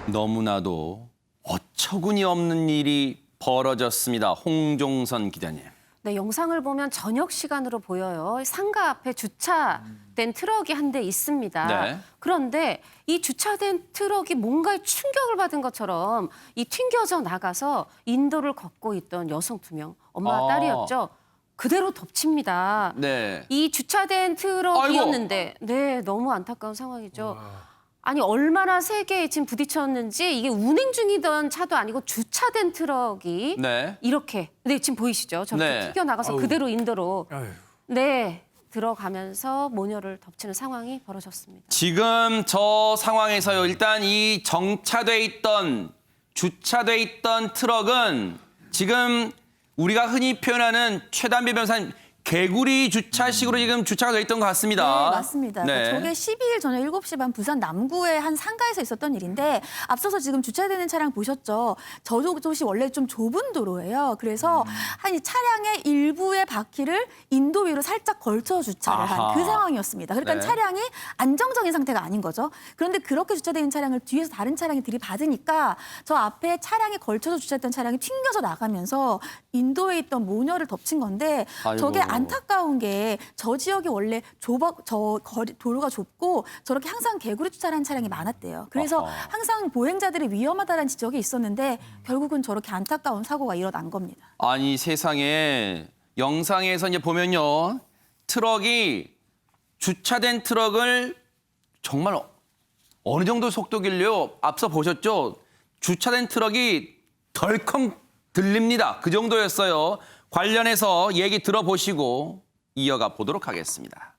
너무나도 어처구니 없는 일이 벌어졌습니다. 홍종선 기자님. 네, 영상을 보면 저녁 시간으로 보여요. 상가 앞에 주차된 트럭이 한 대 있습니다. 네. 그런데 이 주차된 트럭이 뭔가에 충격을 받은 것처럼 이 튕겨져 나가서 인도를 걷고 있던 여성 2명, 엄마와 딸이었죠. 그대로 덮칩니다. 네. 이 주차된 트럭이었는데 네, 너무 안타까운 상황이죠. 와. 아니 얼마나 세게 지금 부딪혔는지 이게 운행 중이던 차도 아니고 주차된 트럭이 네. 이렇게 지금 보이시죠? 저렇게 네. 튀겨나가서 아유. 그대로 인도로 아유. 네 들어가면서 모녀를 덮치는 상황이 벌어졌습니다. 지금 저 상황에서요. 일단 이 주차돼 있던 트럭은 지금 우리가 흔히 표현하는 최단배 변호사님 개구리 주차식으로 지금 주차가 돼 있던 것 같습니다. 네, 맞습니다. 네. 저게 12일 저녁 7시 반 부산 남구의 한 상가에서 있었던 일인데 앞서서 지금 주차되는 차량 보셨죠? 저곳이 원래 좀 좁은 도로예요. 그래서 한 이 차량의 일부의 바퀴를 인도 위로 살짝 걸쳐 주차를 아하. 한 그 상황이었습니다. 그러니까 네. 차량이 안정적인 상태가 아닌 거죠. 그런데 그렇게 주차된 차량을 뒤에서 다른 차량이 들이받으니까 저 앞에 차량에 걸쳐서 주차했던 차량이 튕겨져 나가면서 인도에 있던 모녀를 덮친 건데 아이고. 저게 안타까운 게 저 지역이 원래 도로가 좁고 저렇게 항상 개구리 주차하는 차량이 많았대요. 그래서 아하. 항상 보행자들이 위험하다는 지적이 있었는데 결국은 저렇게 안타까운 사고가 일어난 겁니다. 아니 세상에 영상에서 이제 보면요. 주차된 트럭을 정말 어느 정도 속도길래요. 앞서 보셨죠? 주차된 트럭이 덜컹 들립니다. 그 정도였어요. 관련해서 얘기 들어보시고 이어가 보도록 하겠습니다.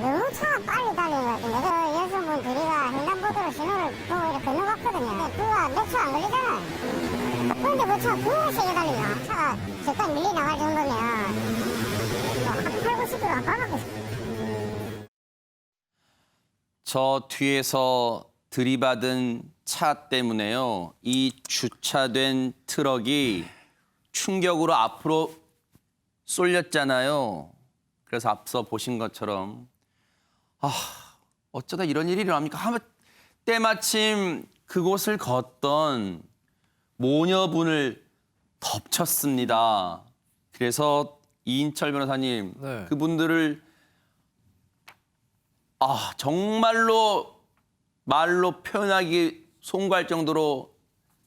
너무 차가 빨리 달려가지고 내가 여성분 둘이가 횡단보도로 신호를 보고 이렇게 건너갔거든요. 그거 몇 초 안 걸리잖아. 그런데 그 차가 너무 세게 달리냐. 차가 저까지 밀리 나갈 정도면 한 8, 90km 가깝고 저 뒤에서 들이받은 차 때문에요. 이 주차된 트럭이 충격으로 앞으로 쏠렸잖아요. 그래서 앞서 보신 것처럼 어쩌다 이런 일이 일어납니까? 때마침 그곳을 걷던 모녀분을 덮쳤습니다. 그래서 이인철 변호사님, 네. 그분들을 말로 표현하기 송구할 정도로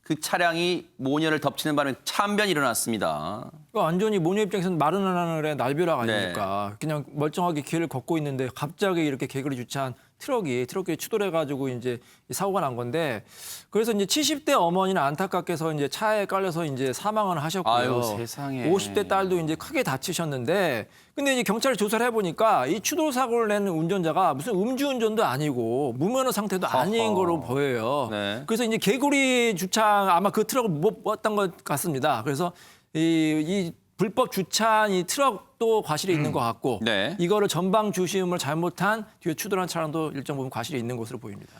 그 차량이 모녀를 덮치는 바람에 참변이 일어났습니다. 완전히 모녀 입장에서는 마른 하늘의 날벼락 아닙니까? 그냥 멀쩡하게 길을 걷고 있는데 갑자기 이렇게 개구리 주차한 트럭이 추돌해가지고 이제 사고가 난 건데 그래서 이제 70대 어머니는 안타깝게서 이제 차에 깔려서 이제 사망을 하셨고요. 아유, 세상에. 50대 딸도 이제 크게 다치셨는데 근데 이제 경찰이 조사를 해보니까 이 추돌 사고를 낸 운전자가 무슨 음주운전도 아니고 무면허 상태도 아닌 걸로 보여요. 네. 그래서 이제 개구리 주차 아마 그 트럭을 못 봤던 것 같습니다. 그래서 이 불법 주차한 이 트럭도 과실이 있는 것 같고 네. 이거를 전방 주시음을 잘못한 뒤에 추돌한 차량도 일정 부분 과실이 있는 것으로 보입니다.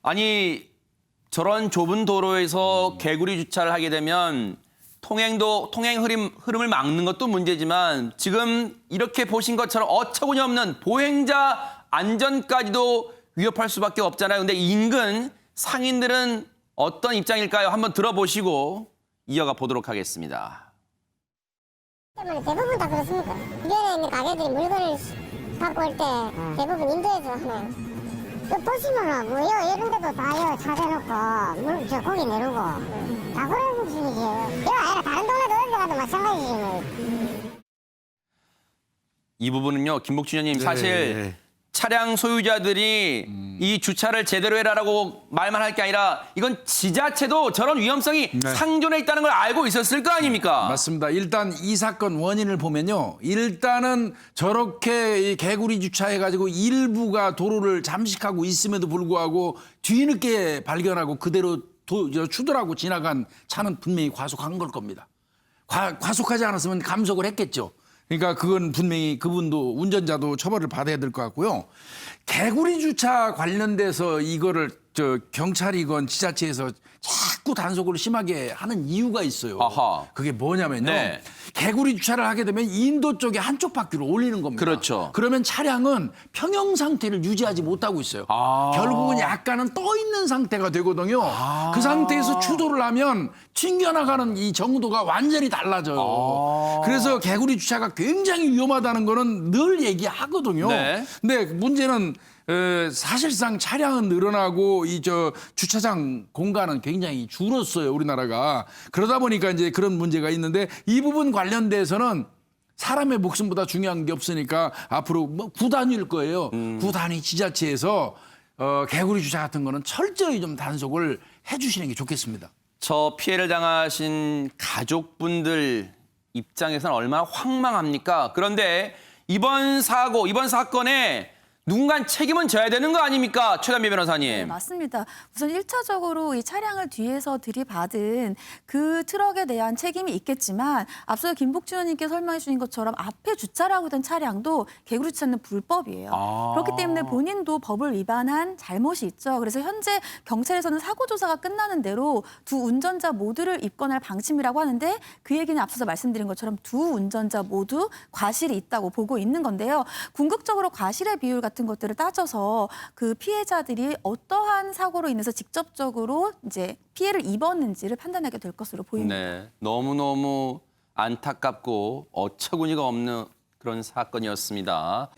아니 저런 좁은 도로에서 개구리 주차를 하게 되면 통행 흐름을 막는 것도 문제지만 지금 이렇게 보신 것처럼 어처구니 없는 보행자 안전까지도 위협할 수밖에 없잖아요. 근데 인근 상인들은 어떤 입장일까요? 한번 들어보시고 이어가 보도록 하겠습니다. 대부분 다 그렇습니까? 주변에 있는 가게들이 물건을 갖고 올 때 대부분 인도에서 하나요. 보시면은 뭐요 이런 데도 다요 차 대놓고 저 고기 내리고 다 그런 분위기예요. 이거 아니라 다른 동네도 어디 가도 마찬가지지 뭐. 이 부분은요, 김복준 의원님 네. 사실 차량 소유자들이 이 주차를 제대로 해라라고 말만 할 게 아니라 이건 지자체도 저런 위험성이 상존해 있다는 걸 알고 있었을 거 아닙니까? 맞습니다. 일단 이 사건 원인을 보면요. 일단은 저렇게 이 개구리 주차해가지고 일부가 도로를 잠식하고 있음에도 불구하고 뒤늦게 발견하고 그대로 추돌하고 지나간 차는 분명히 과속한 걸 겁니다. 과속하지 않았으면 감속을 했겠죠. 그러니까 그건 분명히 그분도 운전자도 처벌을 받아야 될 것 같고요. 개구리 주차 관련돼서 이거를 경찰이건 지자체에서 자꾸 단속을 심하게 하는 이유가 있어요. 아하. 그게 뭐냐면요. 네. 개구리 주차를 하게 되면 인도 쪽에 한쪽 바퀴로 올리는 겁니다. 그렇죠. 그러면 차량은 평형 상태를 유지하지 못하고 있어요. 결국은 약간은 떠 있는 상태가 되거든요. 그 상태에서 추돌을 하면 튕겨나가는 이 정도가 완전히 달라져요. 그래서 개구리 주차가 굉장히 위험하다는 거는 늘 얘기하거든요. 네. 근데 문제는 사실상 차량은 늘어나고 이 주차장 공간은 굉장히 줄었어요, 우리나라가. 그러다 보니까 이제 그런 문제가 있는데 이 부분 관련돼서는 사람의 목숨보다 중요한 게 없으니까 앞으로 뭐 구단위일 거예요. 구단위 지자체에서 개구리 주차 같은 거는 철저히 좀 단속을 해주시는 게 좋겠습니다. 저 피해를 당하신 가족분들 입장에서는 얼마나 황망합니까? 그런데 이번 사건에 누군가 책임은 져야 되는 거 아닙니까? 최단비 변호사님. 네, 맞습니다. 우선 1차적으로 이 차량을 뒤에서 들이받은 그 트럭에 대한 책임이 있겠지만 앞서 김복준 의원님께 설명해 주신 것처럼 앞에 주차를 하고 있던 차량도 개구리 주차는 불법이에요. 그렇기 때문에 본인도 법을 위반한 잘못이 있죠. 그래서 현재 경찰에서는 사고 조사가 끝나는 대로 두 운전자 모두를 입건할 방침이라고 하는데 그 얘기는 앞서서 말씀드린 것처럼 두 운전자 모두 과실이 있다고 보고 있는 건데요. 궁극적으로 과실의 비율 같은 것들을 따져서 그 피해자들이 어떠한 사고로 인해서 직접적으로 이제 피해를 입었는지를 판단하게 될 것으로 보입니다. 네, 너무너무 안타깝고 어처구니가 없는 그런 사건이었습니다.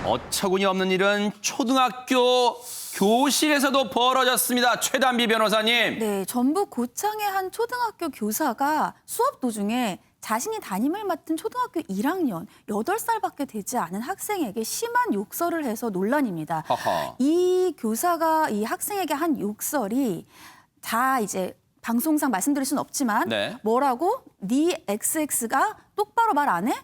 어처구니 없는 일은 초등학교 교실에서도 벌어졌습니다. 최단비 변호사님. 네, 전북 고창의 한 초등학교 교사가 수업 도중에 자신이 담임을 맡은 초등학교 1학년 8살밖에 되지 않은 학생에게 심한 욕설을 해서 논란입니다. 허허. 이 교사가 이 학생에게 한 욕설이 다 이제 방송상 말씀드릴 수는 없지만 네. 뭐라고? 네 XX가 똑바로 말 안 해?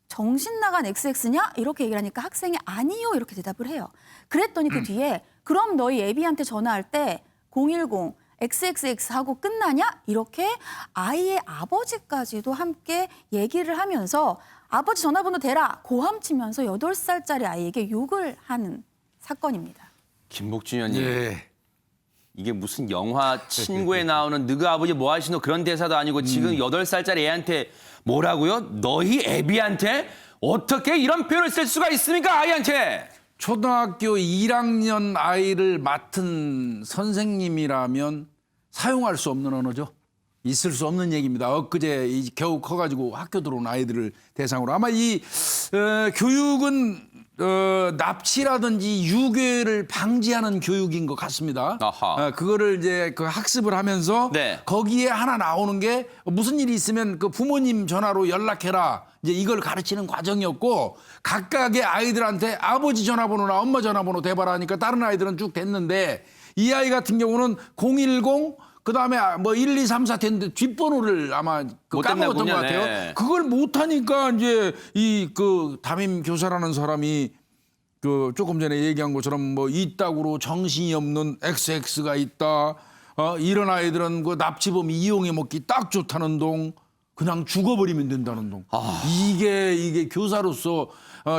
정신 나간 XX냐? 이렇게 얘기를 하니까 학생이 아니요 이렇게 대답을 해요. 그랬더니 그 뒤에 그럼 너희 애비한테 전화할 때 010 XXX 하고 끝나냐? 이렇게 아이의 아버지까지도 함께 얘기를 하면서 아버지 전화번호 대라 고함치면서 8살짜리 아이에게 욕을 하는 사건입니다. 김복준 의원님. 예. 이게 무슨 영화 친구에 나오는 너가 아버지 뭐 하시노 그런 대사도 아니고 지금 8살짜리 애한테 뭐라고요? 너희 애비한테? 어떻게 이런 표현을 쓸 수가 있습니까? 아이한테? 초등학교 1학년 아이를 맡은 선생님이라면 사용할 수 없는 언어죠. 있을 수 없는 얘기입니다. 엊그제 겨우 커가지고 학교 들어온 아이들을 대상으로 아마 이 교육은 납치라든지 유괴를 방지하는 교육인 것 같습니다. 아하. 그거를 이제 그 학습을 하면서 네. 거기에 하나 나오는 게 무슨 일이 있으면 그 부모님 전화로 연락해라. 이제 이걸 가르치는 과정이었고 각각의 아이들한테 아버지 전화번호나 엄마 전화번호 대봐라 하니까 다른 아이들은 쭉 됐는데 이 아이 같은 경우는 010 그다음에 뭐 1, 2, 3, 4 됐는데 뒷번호를 아마 못 까먹었던 것 됐나 같아요. 보냐, 네. 그걸 못하니까 이제 이 그 담임 교사라는 사람이 그 조금 전에 얘기한 것처럼 뭐 이따구로 정신이 없는 XX가 있다. 이런 아이들은 그 납치범 이용해 먹기 딱 좋다는 동. 그냥 죽어버리면 된다는 동. 이게 교사로서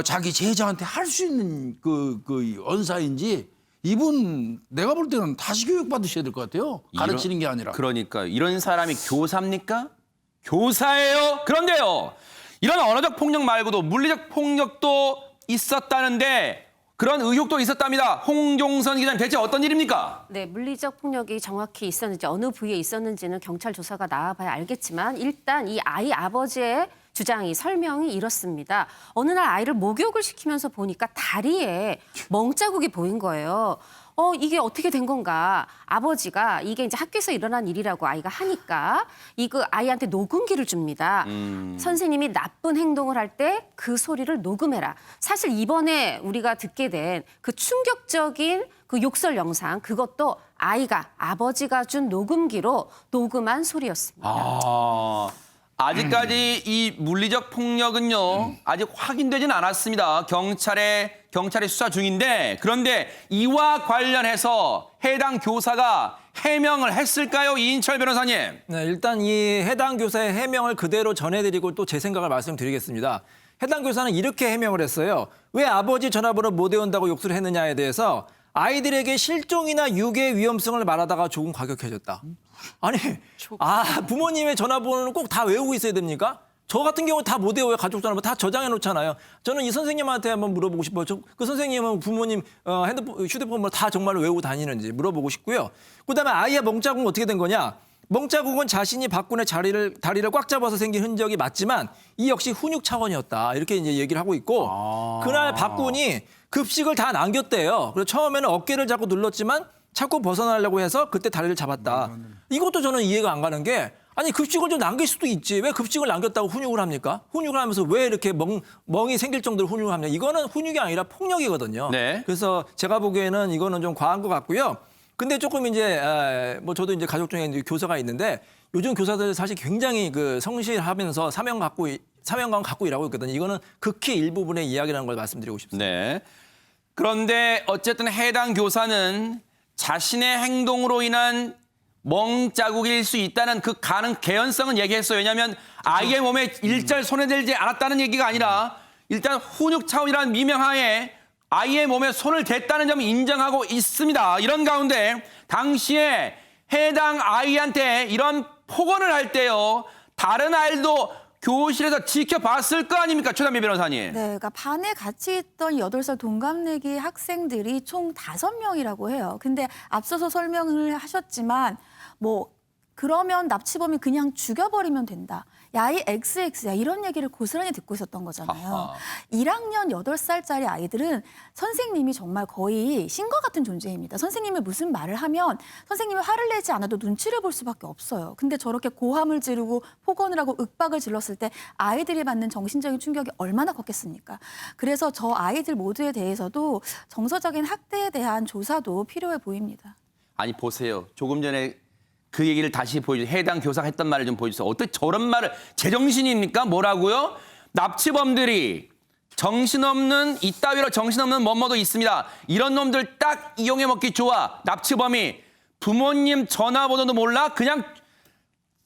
자기 제자한테 할 수 있는 그 언사인지 이분 내가 볼 때는 다시 교육 받으셔야 될 것 같아요. 가르치는 게 아니라. 그러니까 이런 사람이 교사입니까? 교사예요. 그런데요. 이런 언어적 폭력 말고도 물리적 폭력도 있었다는데 그런 의혹도 있었답니다. 홍종선 기자님 대체 어떤 일입니까? 네, 물리적 폭력이 정확히 있었는지 어느 부위에 있었는지는 경찰 조사가 나와봐야 알겠지만 일단 이 아이 아버지의 주장이 설명이 이렇습니다. 어느 날 아이를 목욕을 시키면서 보니까 다리에 멍자국이 보인 거예요. 이게 어떻게 된 건가? 아버지가 이게 이제 학교에서 일어난 일이라고 아이가 하니까 이거 아이한테 녹음기를 줍니다. 선생님이 나쁜 행동을 할 때 그 소리를 녹음해라. 사실 이번에 우리가 듣게 된 그 충격적인 그 욕설 영상 그것도 아이가 아버지가 준 녹음기로 녹음한 소리였습니다. 아직까지 이 물리적 폭력은요 아직 확인되진 않았습니다. 경찰의 수사 중인데 그런데 이와 관련해서 해당 교사가 해명을 했을까요? 이인철 변호사님. 네, 일단 이 해당 교사의 해명을 그대로 전해드리고 또 제 생각을 말씀드리겠습니다. 해당 교사는 이렇게 해명을 했어요. 왜 아버지 전화번호 못 외운다고 욕설을 했느냐에 대해서 아이들에게 실종이나 유괴 위험성을 말하다가 조금 과격해졌다. 아니, 부모님의 전화번호는 꼭 다 외우고 있어야 됩니까? 저 같은 경우 다 못 외워요. 가족 전화번호 다 저장해 놓잖아요. 저는 이 선생님한테 한번 물어보고 싶어요. 그 선생님은 부모님 휴대폰을 다 정말로 외우고 다니는지 물어보고 싶고요. 그다음에 아이의 멍자국은 어떻게 된 거냐? 멍자국은 자신이 박군의 다리를 꽉 잡아서 생긴 흔적이 맞지만 이 역시 훈육 차원이었다. 이렇게 이제 얘기를 하고 있고 그날 박군이 급식을 다 남겼대요. 그래서 처음에는 어깨를 잡고 눌렀지만 자꾸 벗어나려고 해서 그때 다리를 잡았다. 이것도 저는 이해가 안 가는 게 아니 급식을 좀 남길 수도 있지. 왜 급식을 남겼다고 훈육을 합니까? 훈육을 하면서 왜 이렇게 멍이 생길 정도로 훈육을 합니까? 이거는 훈육이 아니라 폭력이거든요. 네. 그래서 제가 보기에는 이거는 좀 과한 것 같고요. 근데 조금 이제 저도 이제 가족 중에 이제 교사가 있는데 요즘 교사들 사실 굉장히 그 성실하면서 사명감 갖고 일하고 있거든요. 이거는 극히 일부분의 이야기라는 걸 말씀드리고 싶습니다. 네. 그런데 어쨌든 해당 교사는 자신의 행동으로 인한 멍자국일 수 있다는 그 개연성은 얘기했어요. 왜냐하면 아이의 몸에 일절 손에 들지 않았다는 얘기가 아니라 일단 훈육 차원이라는 미명하에 아이의 몸에 손을 댔다는 점을 인정하고 있습니다. 이런 가운데 당시에 해당 아이한테 이런 폭언을 할 때요. 다른 아이도 교실에서 지켜봤을 거 아닙니까? 최단비 변호사님. 네, 그러니까 반에 같이 있던 8살 동갑내기 학생들이 총 5명이라고 해요. 근데 앞서서 설명을 하셨지만 그러면 납치범이 그냥 죽여버리면 된다. 야, 이 XX야. 이런 얘기를 고스란히 듣고 있었던 거잖아요. 아하. 1학년 8살짜리 아이들은 선생님이 정말 거의 신과 같은 존재입니다. 선생님이 무슨 말을 하면 선생님이 화를 내지 않아도 눈치를 볼 수밖에 없어요. 근데 저렇게 고함을 지르고 폭언을 하고 윽박을 질렀을 때 아이들이 받는 정신적인 충격이 얼마나 컸겠습니까? 그래서 저 아이들 모두에 대해서도 정서적인 학대에 대한 조사도 필요해 보입니다. 아니 보세요. 조금 전에 그 얘기를 다시 보여주세요. 해당 교사가 했던 말을 좀 보여주세요. 어떻게 저런 말을 제정신입니까? 뭐라고요? 납치범들이 정신없는 이따위로 정신없는 뭐뭐도 있습니다. 이런 놈들 딱 이용해 먹기 좋아. 납치범이 부모님 전화번호도 몰라? 그냥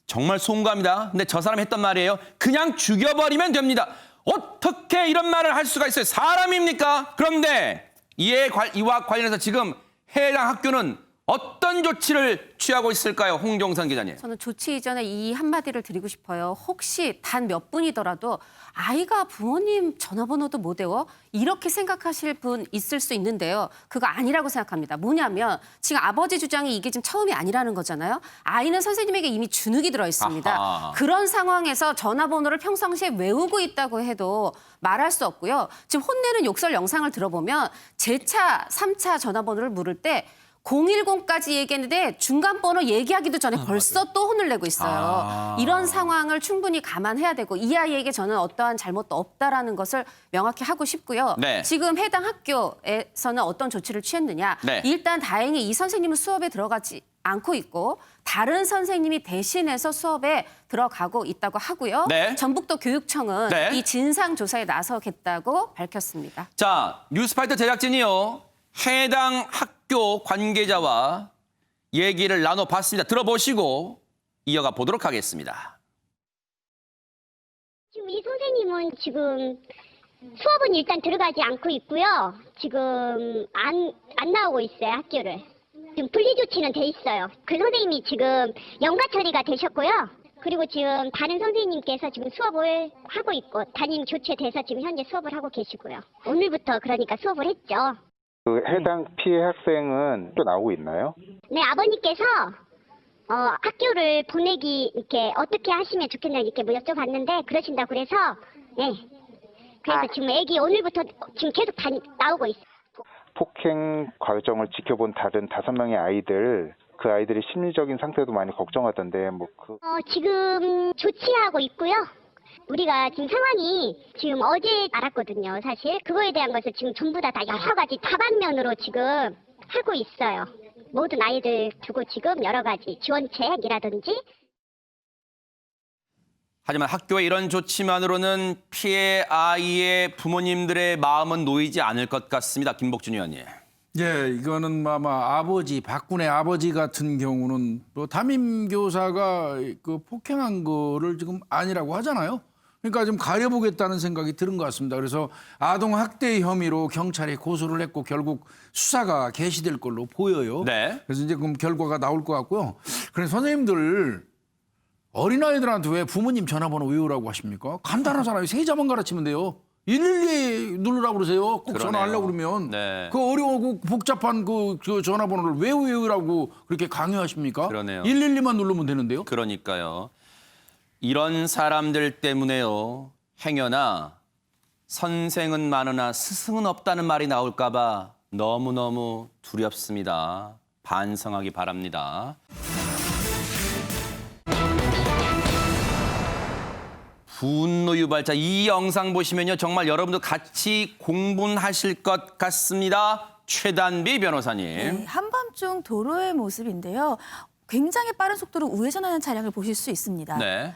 정말 송구합니다. 근데 저 사람이 했던 말이에요. 그냥 죽여버리면 됩니다. 어떻게 이런 말을 할 수가 있어요? 사람입니까? 그런데 이와 관련해서 지금 해당 학교는 어떤 조치를 취하고 있을까요? 홍종선 기자님. 저는 조치 이전에 이 한마디를 드리고 싶어요. 혹시 단 몇 분이더라도 아이가 부모님 전화번호도 못 외워? 이렇게 생각하실 분 있을 수 있는데요. 그거 아니라고 생각합니다. 뭐냐면 지금 아버지 주장이 이게 지금 처음이 아니라는 거잖아요. 아이는 선생님에게 이미 주눅이 들어 있습니다. 아하. 그런 상황에서 전화번호를 평상시에 외우고 있다고 해도 말할 수 없고요. 지금 혼내는 욕설 영상을 들어보면 제 차, 3차 전화번호를 물을 때 010까지 얘기했는데 중간 번호 얘기하기도 전에 벌써 또 혼을 내고 있어요. 이런 상황을 충분히 감안해야 되고 이 아이에게 저는 어떠한 잘못도 없다라는 것을 명확히 하고 싶고요. 네. 지금 해당 학교에서는 어떤 조치를 취했느냐. 네. 일단 다행히 이 선생님은 수업에 들어가지 않고 있고 다른 선생님이 대신해서 수업에 들어가고 있다고 하고요. 네. 전북도 교육청은 네. 이 진상조사에 나서겠다고 밝혔습니다. 자, 뉴스파이터 제작진이요. 해당 학교 관계자와 얘기를 나눠봤습니다. 들어보시고 이어가 보도록 하겠습니다. 지금 이 선생님은 지금 수업은 일단 들어가지 않고 있고요. 지금 안 나오고 있어요, 학교를. 지금 분리 조치는 돼 있어요. 그 선생님이 지금 연가 처리가 되셨고요. 그리고 지금 다른 선생님께서 지금 수업을 하고 있고 담임 교체돼서 지금 현재 수업을 하고 계시고요. 오늘부터 그러니까 수업을 했죠. 그 해당 피해 학생은 또 나오고 있나요? 네, 아버님께서 학교를 보내기 이렇게 어떻게 하시면 좋겠냐 이렇게 뭐 여쭤봤는데 그러신다고 그래서 네. 그래서 지금 애기 오늘부터 지금 계속 나오고 있어요. 폭행 과정을 지켜본 다른 5명의 아이들, 그 아이들의 심리적인 상태도 많이 걱정하던데 지금 조치하고 있고요. 우리가 지금 상황이 지금 어제 알았거든요, 사실. 그거에 대한 것을 지금 전부 다 여러 가지 다방면으로 지금 하고 있어요. 모든 아이들 두고 지금 여러 가지 지원책이라든지. 하지만 학교의 이런 조치만으로는 피해 아이의 부모님들의 마음은 놓이지 않을 것 같습니다. 김복준 의원님. 예, 이거는 아마 아버지, 박군의 아버지 같은 경우는 또 담임 교사가 그 폭행한 거를 지금 아니라고 하잖아요. 그러니까 좀 가려보겠다는 생각이 드는 것 같습니다. 그래서 아동 학대 혐의로 경찰에 고소를 했고 결국 수사가 개시될 걸로 보여요. 네. 그래서 이제 그럼 결과가 나올 것 같고요. 그래서 선생님들 어린아이들한테 왜 부모님 전화번호 외우라고 하십니까? 간단하잖아요. 세 자만 가르치면 돼요. 112 누르라고 그러세요. 꼭 그러네요. 전화하려고 그러면. 네. 그 어려우고 복잡한 그 전화번호를 왜 외우라고 그렇게 강요하십니까? 그러네요. 112만 누르면 되는데요. 그러니까요. 이런 사람들 때문에요. 행여나 선생은 많으나 스승은 없다는 말이 나올까 봐 너무너무 두렵습니다. 반성하기 바랍니다. 분노 유발자 이 영상 보시면요. 정말 여러분도 같이 공분하실 것 같습니다. 최단비 변호사님. 네, 한밤중 도로의 모습인데요. 굉장히 빠른 속도로 우회전하는 차량을 보실 수 있습니다. 네.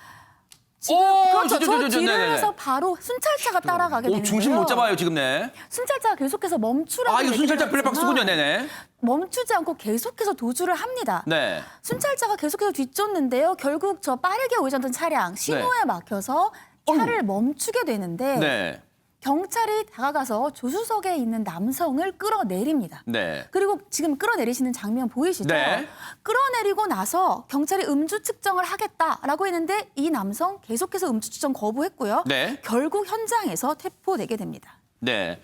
지금 그렇죠. 저 네네네. 뒤를 해서 바로 순찰차가 따라가게 되는데요. 중심 못 잡아요 지금 네. 순찰차가 계속해서 멈추라고 아 이거 순찰차 얘기를 블랙박스군요. 하지만 네네. 멈추지 않고 계속해서 도주를 합니다. 네. 순찰차가 계속해서 뒤쫓는데요. 결국 저 빠르게 우회전된 차량 신호에 막혀서 차를 멈추게 되는데 네. 경찰이 다가가서 조수석에 있는 남성을 끌어내립니다. 네. 그리고 지금 끌어내리시는 장면 보이시죠? 네. 끌어내리고 나서 경찰이 음주 측정을 하겠다라고 했는데 이 남성 계속해서 음주 측정 거부했고요. 네. 결국 현장에서 체포되게 됩니다. 네.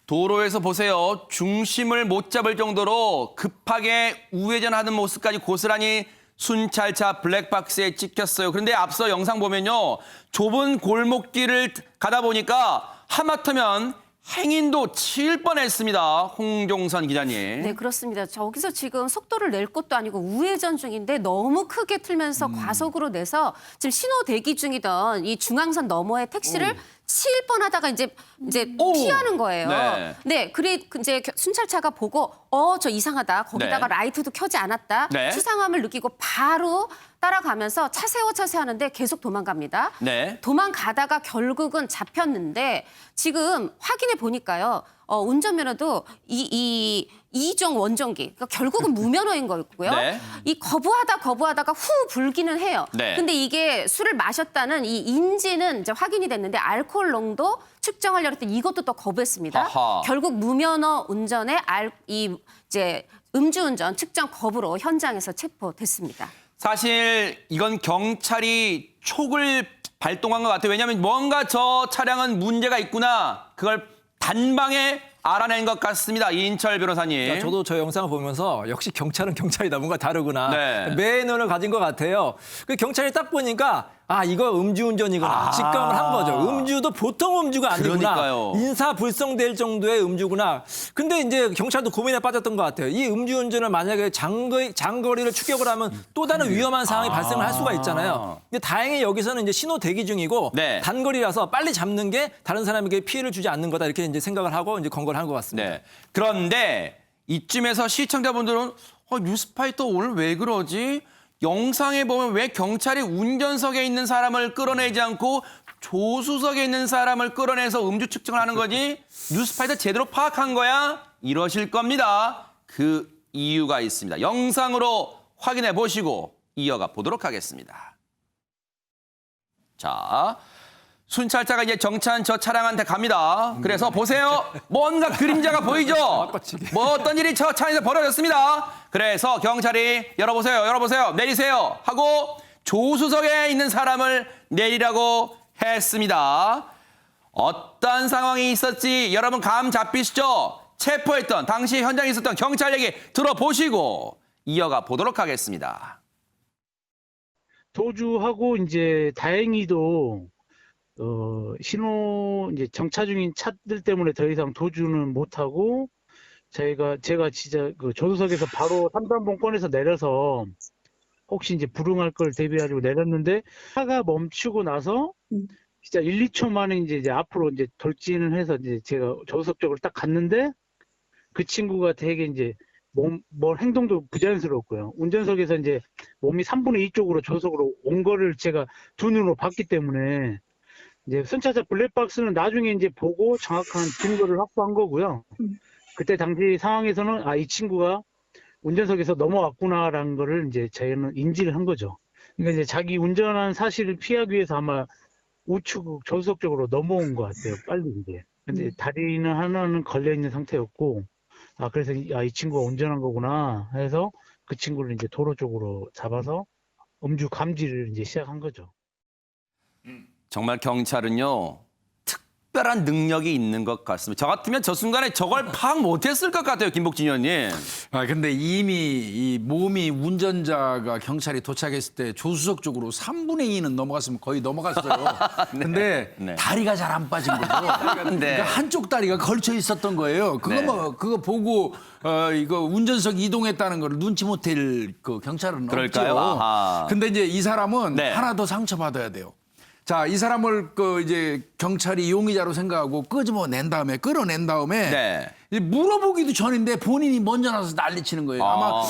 도로에서 보세요. 중심을 못 잡을 정도로 급하게 우회전하는 모습까지 고스란히 순찰차 블랙박스에 찍혔어요. 그런데 앞서 영상 보면요. 좁은 골목길을 가다 보니까 하마터면 행인도 치일 뻔했습니다. 홍종선 기자님. 네, 그렇습니다. 저기서 지금 속도를 낼 것도 아니고 우회전 중인데 너무 크게 틀면서 과속으로 내서 지금 신호 대기 중이던 이 중앙선 너머의 택시를 치일 뻔하다가 이제 피하는 거예요. 네. 네, 그래 이제 순찰차가 보고 저 이상하다. 거기다가 네. 라이트도 켜지 않았다. 네. 수상함을 느끼고 바로 따라가면서 차 세워 하는데 계속 도망갑니다. 네. 도망가다가 결국은 잡혔는데 지금 확인해 보니까요. 운전면허도 이종 원정기. 그러니까 결국은 무면허인 거였고요. 네. 이 거부하다가 후 불기는 해요. 네. 근데 이게 술을 마셨다는 이 인지는 이제 확인이 됐는데 알코올 농도 측정하려고 했더니 이것도 또 거부했습니다. 아하. 결국 무면허 운전에 이제 음주운전 측정 거부로 현장에서 체포됐습니다. 사실 이건 경찰이 촉을 발동한 것 같아요. 왜냐하면 뭔가 저 차량은 문제가 있구나. 그걸 단방에 알아낸 것 같습니다. 이인철 변호사님. 그러니까 저도 저 영상을 보면서 역시 경찰은 경찰이다. 뭔가 다르구나. 네. 매너를 가진 것 같아요. 그 경찰이 딱 보니까 이거 음주운전이구나. 직감을 한 거죠. 음주도 보통 음주가 아니구나. 그러니까요. 인사불성될 정도의 음주구나. 근데 이제 경찰도 고민에 빠졌던 것 같아요. 이 음주운전을 만약에 장거리를 추격을 하면 또 다른 위험한 상황이 발생을 할 수가 있잖아요. 근데 다행히 여기서는 이제 신호 대기 중이고 네. 단거리라서 빨리 잡는 게 다른 사람에게 피해를 주지 않는 거다. 이렇게 이제 생각을 하고 이제 건거를 한 것 같습니다. 네. 그런데 이쯤에서 시청자분들은 뉴스파이터 오늘 왜 그러지? 영상에 보면 왜 경찰이 운전석에 있는 사람을 끌어내지 않고 조수석에 있는 사람을 끌어내서 음주 측정을 하는 거지? 뉴스파이터 제대로 파악한 거야? 이러실 겁니다. 그 이유가 있습니다. 영상으로 확인해 보시고 이어가 보도록 하겠습니다. 자, 순찰차가 이제 정찬 저 차량한테 갑니다. 그래서 보세요. 뭔가 그림자가 보이죠? 뭐 어떤 일이 저 차에서 벌어졌습니다. 그래서 경찰이 열어보세요. 내리세요. 하고 조수석에 있는 사람을 내리라고 했습니다. 어떤 상황이 있었지 여러분 감 잡히시죠? 체포했던 당시 현장에 있었던 경찰 얘기 들어보시고 이어가 보도록 하겠습니다. 도주하고 이제 다행히도 신호 이제 정차 중인 차들 때문에 더 이상 도주는 못하고 제가 진짜 그 조수석에서 바로 3단봉 꺼내서 내려서 혹시 이제 불응할 걸 대비하려고 내렸는데 차가 멈추고 나서 진짜 1, 2초 만에 이제 앞으로 이제 돌진을 해서 이제 제가 조수석 쪽으로 딱 갔는데 그 친구가 되게 이제 뭘 행동도 부자연스럽고요. 운전석에서 이제 몸이 3분의 2 쪽으로 조수석으로 온 거를 제가 두 눈으로 봤기 때문에 이제 순찰차 블랙박스는 나중에 이제 보고 정확한 증거를 확보한 거고요. 그때 당시 상황에서는 이 친구가 운전석에서 넘어왔구나라는 거를 이제 저희는 인지를 한 거죠. 그러니까 이제 자기 운전한 사실을 피하기 위해서 아마 우측 조수석 쪽으로 넘어온 것 같아요. 빨리 이제. 근데 다리는 하나는 걸려 있는 상태였고, 그래서 이 친구가 운전한 거구나 해서 그 친구를 이제 도로 쪽으로 잡아서 음주 감지를 이제 시작한 거죠. 정말 경찰은요 특별한 능력이 있는 것 같습니다. 저 같으면 저 순간에 저걸 파악 못했을 것 같아요, 김복진 의원님. 근데 이미 이 몸이 운전자가 경찰이 도착했을 때 조수석 쪽으로 3분의 2는 넘어갔으면 거의 넘어갔어요. 근데 네. 다리가 잘 안 빠진 거죠. 네. 그러니까 한쪽 다리가 걸쳐 있었던 거예요. 그거 네. 그거 보고 이거 운전석 이동했다는 걸 눈치 못할 그 경찰은 그럴까요? 없죠. 아하. 근데 이제 이 사람은 네. 하나 더 상처받아야 돼요. 자, 이 사람을 이제 경찰이 용의자로 생각하고 끌어낸 다음에 네. 이제 물어보기도 전인데 본인이 먼저 나서 난리치는 거예요. 아마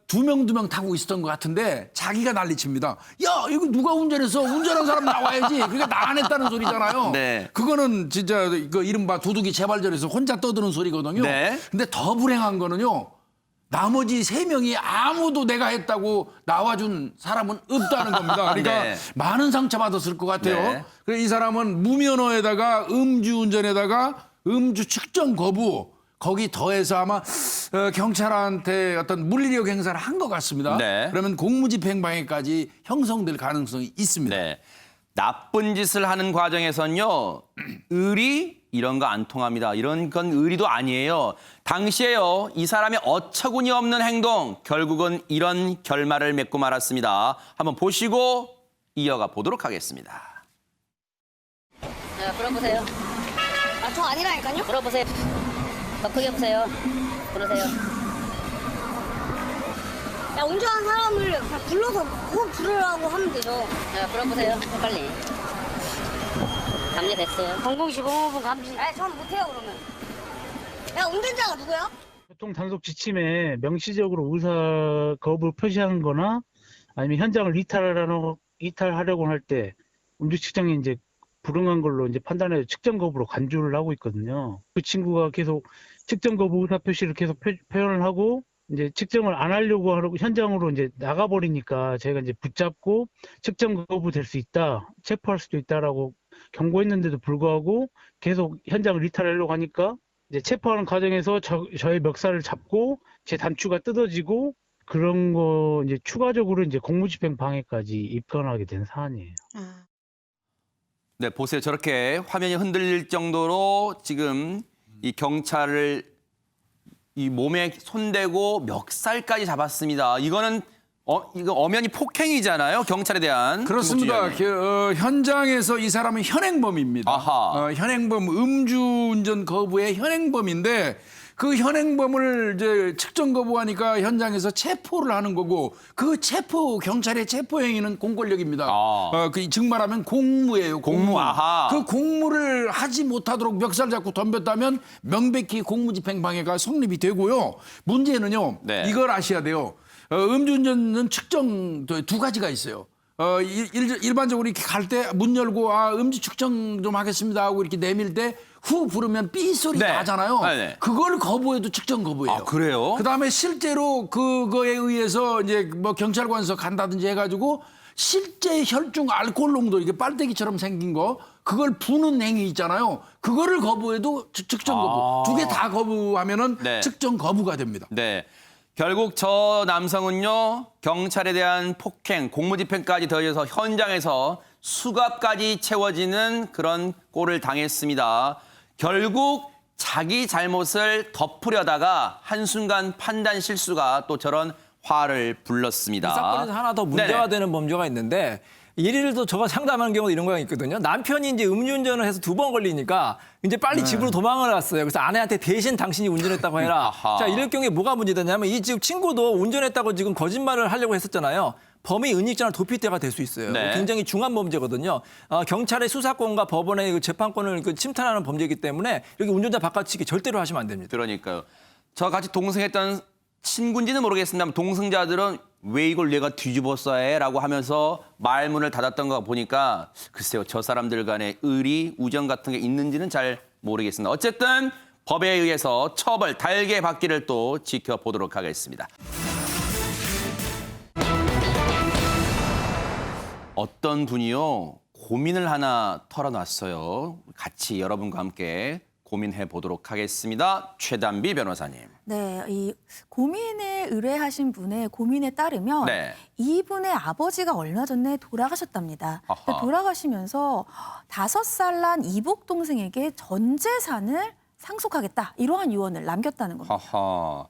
두 명 타고 있었던 것 같은데 자기가 난리칩니다. 야, 이거 누가 운전해서 운전한 사람 나와야지. 그러니까 나 안 했다는 소리잖아요. 네. 그거는 진짜 그 이른바 도둑이 재발절해서 혼자 떠드는 소리거든요. 네. 근데 더 불행한 거는요. 나머지 3명이 아무도 내가 했다고 나와준 사람은 없다는 겁니다. 그러니까 네. 많은 상처받았을 것 같아요. 네. 그래서 이 사람은 무면허에다가 음주운전에다가 음주 측정 거부 거기 더해서 아마 경찰한테 어떤 물리력 행사를 한 것 같습니다. 네. 그러면 공무집행방해까지 형성될 가능성이 있습니다. 네. 나쁜 짓을 하는 과정에선요, 의리 이런 거 안 통합니다. 이런 건 의리도 아니에요. 당시에요, 이 사람의 어처구니 없는 행동, 결국은 이런 결말을 맺고 말았습니다. 한번 보시고 이어가 보도록 하겠습니다. 자, 불어보세요. 저 아니라니까요? 불어보세요. 더 크게 보세요. 불으세요. 야, 운전한 사람을 그냥 불러서 꼭 부르라고 하면 되죠. 자, 불어보세요. 빨리. 감리됐어요. 0015분 감지. 전 못해요, 그러면. 야, 운전자가 누구야? 교통 단속 지침에 명시적으로 의사 거부 표시한 거나 아니면 현장을 이탈하려고 할 때 음주 측정이 이제 불응한 걸로 이제 판단해서 측정 거부로 간주를 하고 있거든요. 그 친구가 계속 측정 거부 의사 표시를 계속 표현을 하고 이제 측정을 안 하려고 하고 현장으로 이제 나가버리니까 저희가 이제 붙잡고 측정 거부 될 수 있다, 체포할 수도 있다라고 경고했는데도 불구하고 계속 현장을 이탈하려고 하니까 이제 체포하는 과정에서 저의 멱살을 잡고 제 단추가 뜯어지고 그런 거 이제 추가적으로 이제 공무집행 방해까지 입건하게 된 사안이에요. 네, 보세요. 저렇게 화면이 흔들릴 정도로 지금 이 경찰을 이 몸에 손대고 멱살까지 잡았습니다. 이거는 이거 엄연히 폭행이잖아요. 경찰에 대한. 그렇습니다. 현장에서 이 사람은 현행범입니다. 아하. 현행범 음주운전 거부의 현행범인데 그 현행범을 이제 측정 거부하니까 현장에서 체포를 하는 거고 그 경찰의 체포 행위는 공권력입니다. 그 증말하면 공무예요. 공무, 아하. 그 공무를 하지 못하도록 멱살 잡고 덤볐다면 명백히 공무집행방해가 성립이 되고요. 문제는요. 네. 이걸 아셔야 돼요. 음주운전은 측정 두 가지가 있어요. 일반적으로 이렇게 갈 때 문 열고 음주 측정 좀 하겠습니다 하고 이렇게 내밀 때 후 부르면 삐 소리 네. 나잖아요. 네. 그걸 거부해도 측정 거부예요. 그래요? 그다음에 실제로 그거에 의해서 이제 뭐 경찰관서 간다든지 해가지고 실제 혈중 알코올 농도 이게 빨대기처럼 생긴 거 그걸 부는 행위 있잖아요. 그거를 거부해도 측정 거부. 두 개 다 거부하면은 네. 측정 거부가 됩니다. 네. 결국 저 남성은요, 경찰에 대한 폭행, 공무집행까지 더해서 현장에서 수갑까지 채워지는 그런 꼴을 당했습니다. 결국 자기 잘못을 덮으려다가 한순간 판단 실수가 또 저런 화를 불렀습니다. 이 사건에서 하나 더 문제가 네네. 되는 범죄가 있는데 예를 들어 저가 상담하는 경우도 이런 거가 있거든요. 남편이 이제 음주운전을 해서 2번 걸리니까 이제 빨리 집으로 도망을 갔어요. 그래서 아내한테 대신 당신이 운전했다고 해라. 아하. 자, 이럴 경우에 뭐가 문제되냐면 이 지금 친구도 운전했다고 지금 거짓말을 하려고 했었잖아요. 범의 은닉자나 도피죄가 될 수 있어요. 네. 굉장히 중한 범죄거든요. 경찰의 수사권과 법원의 그 재판권을 침탈하는 범죄이기 때문에 이렇게 운전자 바꿔치기 절대로 하시면 안 됩니다. 그러니까요. 저 같이 동승했던 친구인지는 모르겠습니다만 동승자들은 왜 이걸 내가 뒤집었어야 해? 라고 하면서 말문을 닫았던 거 보니까 글쎄요. 저 사람들 간의 의리, 우정 같은 게 있는지는 잘 모르겠습니다. 어쨌든 법에 의해서 처벌 달게 받기를 또 지켜보도록 하겠습니다. 어떤 분이요 고민을 하나 털어놨어요. 같이 여러분과 함께 고민해 보도록 하겠습니다. 최단비 변호사님. 네, 이 고민을 의뢰하신 분의 고민에 따르면 네. 이분의 아버지가 얼마 전에 돌아가셨답니다. 아하. 돌아가시면서 5살 난 이복 동생에게 전 재산을 상속하겠다 이러한 유언을 남겼다는 겁니다. 하하.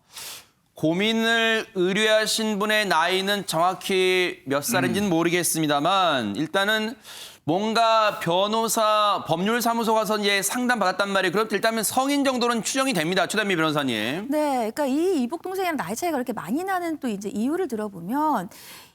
고민을 의뢰하신 분의 나이는 정확히 몇 살인지는 모르겠습니다만 일단은 뭔가 변호사 법률사무소 가서 이제 상담 받았단 말이에요. 그럼 일단은 성인 정도는 추정이 됩니다. 최단미 변호사님. 네, 그러니까 이 이복 동생이랑 나이 차이가 그렇게 많이 나는 또 이제 이유를 들어보면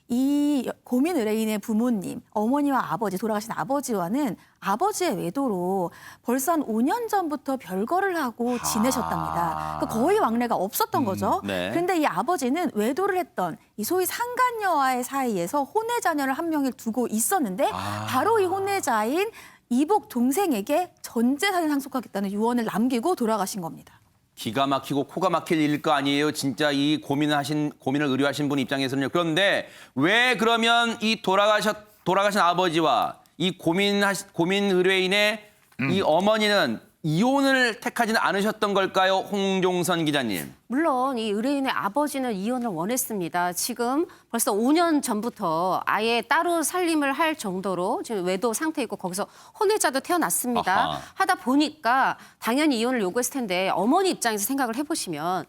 이 고민 의뢰인의 부모님, 어머니와 아버지, 돌아가신 아버지와는 아버지의 외도로 벌써 한 5년 전부터 별거를 하고 지내셨답니다. 그러니까 거의 왕래가 없었던 거죠. 네. 그런데 이 아버지는 외도를 했던 이 소위 상간녀와의 사이에서 혼외 자녀를 한 명을 두고 있었는데 바로 이 혼외자인 이복 동생에게 전 재산을 상속하겠다는 유언을 남기고 돌아가신 겁니다. 기가 막히고 코가 막힐 일일 거 아니에요. 진짜 이 고민을 의뢰하신 분 입장에서는요. 그런데 왜 그러면 이 돌아가신 아버지와 이 고민 의뢰인의 이 어머니는 이혼을 택하지는 않으셨던 걸까요? 홍종선 기자님. 물론 이 의뢰인의 아버지는 이혼을 원했습니다. 지금 벌써 5년 전부터 아예 따로 살림을 할 정도로 지금 외도 상태이고 거기서 혼외자도 태어났습니다. 아하. 하다 보니까 당연히 이혼을 요구했을 텐데 어머니 입장에서 생각을 해보시면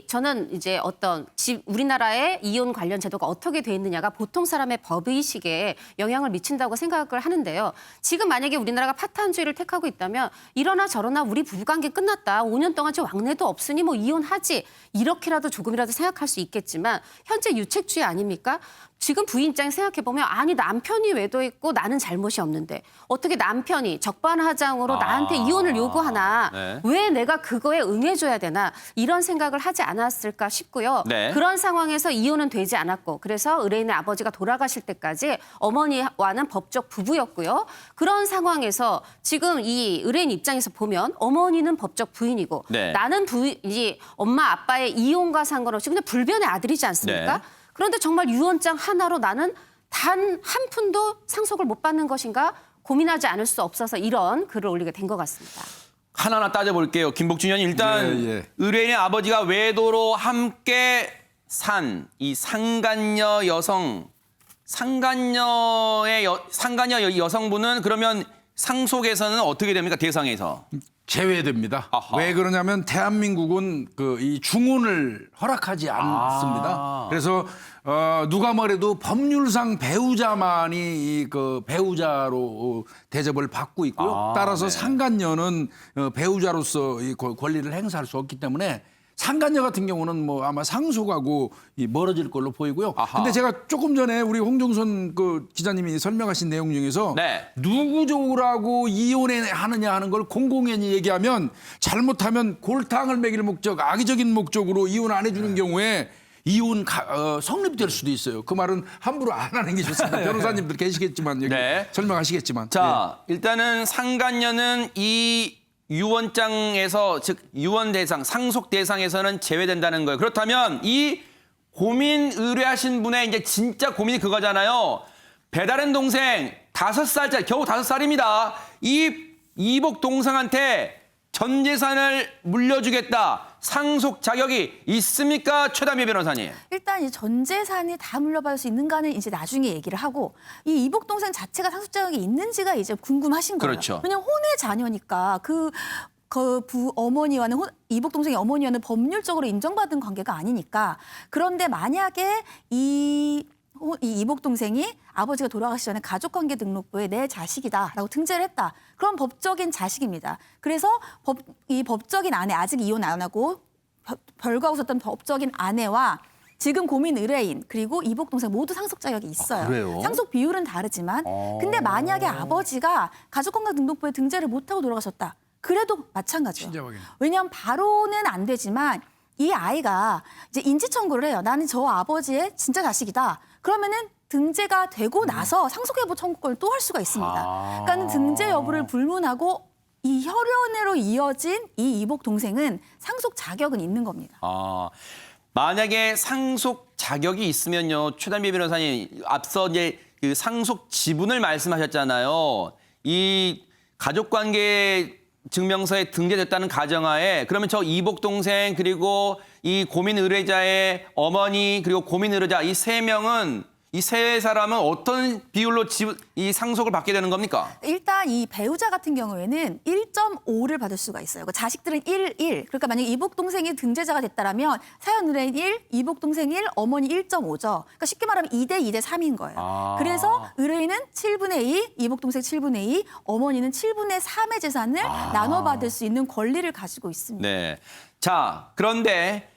저는 이제 어떤 우리나라의 이혼 관련 제도가 어떻게 돼 있느냐가 보통 사람의 법의식에 영향을 미친다고 생각을 하는데요. 지금 만약에 우리나라가 파탄주의를 택하고 있다면 이러나 저러나 우리 부부관계 끝났다. 5년 동안 지금 왕래도 없으니 뭐 이혼하지. 이렇게라도 조금이라도 생각할 수 있겠지만 현재 유책주의 아닙니까? 지금 부인 입장에 생각해보면 아니 남편이 외도했고 나는 잘못이 없는데 어떻게 남편이 적반하장으로 나한테 이혼을 요구하나 네. 왜 내가 그거에 응해줘야 되나 이런 생각을 하지 않았을까 싶고요. 네. 그런 상황에서 이혼은 되지 않았고 그래서 의뢰인의 아버지가 돌아가실 때까지 어머니와는 법적 부부였고요. 그런 상황에서 지금 이 의뢰인 입장에서 보면 어머니는 법적 부인이고 네. 나는 부인이 엄마 아빠의 이혼과 상관없이 그냥 불변의 아들이지 않습니까? 네. 그런데 정말 유언장 하나로 나는 단 한 푼도 상속을 못 받는 것인가 고민하지 않을 수 없어서 이런 글을 올리게 된 것 같습니다. 하나하나 따져볼게요. 김복준 의원님 일단 예, 예. 의뢰인의 아버지가 외도로 함께 산 이 상간녀 여성분은 그러면 상속에서는 어떻게 됩니까? 대상에서. 제외됩니다. 아하. 왜 그러냐면 대한민국은 이 중혼을 허락하지 않습니다. 그래서 누가 뭐래도 법률상 배우자만이 그 배우자로 대접을 받고 있고요. 따라서 네. 상간녀는 배우자로서 이 권리를 행사할 수 없기 때문에 상간녀 같은 경우는 뭐 아마 상속하고 멀어질 걸로 보이고요. 아하. 근데 제가 조금 전에 우리 홍종선 그 기자님이 설명하신 내용 중에서 네. 누구 좋으라고 이혼하느냐 하는 걸 공공연히 얘기하면 잘못하면 골탕을 먹일 목적, 악의적인 목적으로 이혼 안 해주는 경우에 이혼 성립될 수도 있어요. 그 말은 함부로 안 하는 게 좋습니다. 변호사님들 계시겠지만 여기 네. 설명하시겠지만. 자, 일단은 상간녀는 이 유언장에서 즉 유언 대상, 상속 대상에서는 제외된다는 거예요. 그렇다면 이 고민 의뢰하신 분의 이제 진짜 고민이 그거잖아요. 배다른 동생 5살짜리 겨우 5살입니다. 이 이복 동생한테 전 재산을 물려주겠다. 상속 자격이 있습니까? 최단미 변호사님. 일단 이 전 재산이 다 물려받을 수 있는가는 이제 나중에 얘기를 하고 이 이복 동생 자체가 상속 자격이 있는지가 이제 궁금하신 거예요. 그렇죠. 왜냐면 혼외 자녀니까 그 어머니와는 이복 동생의 어머니와는 법률적으로 인정받은 관계가 아니니까. 그런데 만약에 이 이복 동생이 아버지가 돌아가시기 전에 가족관계 등록부에 내 자식이다라고 등재를 했다. 그럼 법적인 자식입니다. 그래서 이 법적인 아내, 아직 이혼 안 하고 별거하고 있었던 법적인 아내와 지금 고민 의뢰인 그리고 이복 동생 모두 상속 자격이 있어요. 그래요? 상속 비율은 다르지만 근데 만약에 아버지가 가족관계 등록부에 등재를 못하고 돌아가셨다. 그래도 마찬가지예요. 신자박이네. 왜냐하면 바로는 안 되지만 이 아이가 이제 인지 청구를 해요. 나는 저 아버지의 진짜 자식이다. 그러면은 등재가 되고 나서 상속회부 청구권을 또 할 수가 있습니다. 그러니까는 등재 여부를 불문하고 이 혈연으로 이어진 이 이복 동생은 상속 자격은 있는 겁니다. 만약에 상속 자격이 있으면요, 최단비 변호사님 앞서 이제 그 상속 지분을 말씀하셨잖아요. 이 가족관계 증명서에 등재됐다는 가정하에 그러면 저 이복 동생 그리고 이 고민 의뢰자의 어머니 그리고 고민 의뢰자 이 세 명은 이 세 사람은 어떤 비율로 이 상속을 받게 되는 겁니까? 일단 이 배우자 같은 경우에는 1.5를 받을 수가 있어요. 그 자식들은 1. 그러니까 만약에 이복 동생이 등재자가 됐다라면 사연 의뢰인 1, 이복 동생 1, 어머니 1.5죠. 그러니까 쉽게 말하면 2대 3인 거예요. 그래서 의뢰인은 7분의 2, 이복 동생 7분의 2, 어머니는 7분의 3의 재산을 나눠 받을 수 있는 권리를 가지고 있습니다. 네. 자, 그런데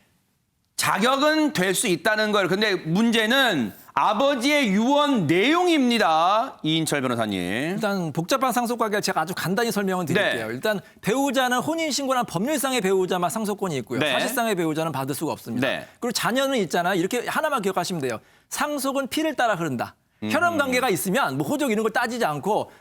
자격은 될 수 있다는 걸. 근데 문제는 아버지의 유언 내용입니다. 이인철 변호사님. 일단 복잡한 상속 관계를 제가 아주 간단히 설명을 드릴게요. 네. 일단 배우자는 혼인신고란 법률상의 배우자만 상속권이 있고요. 네. 사실상의 배우자는 받을 수가 없습니다. 네. 그리고 자녀는 있잖아요. 이렇게 하나만 기억하시면 돼요. 상속은 피를 따라 흐른다. 혈연 관계가 있으면 뭐 호적 이런 걸 따지지 않고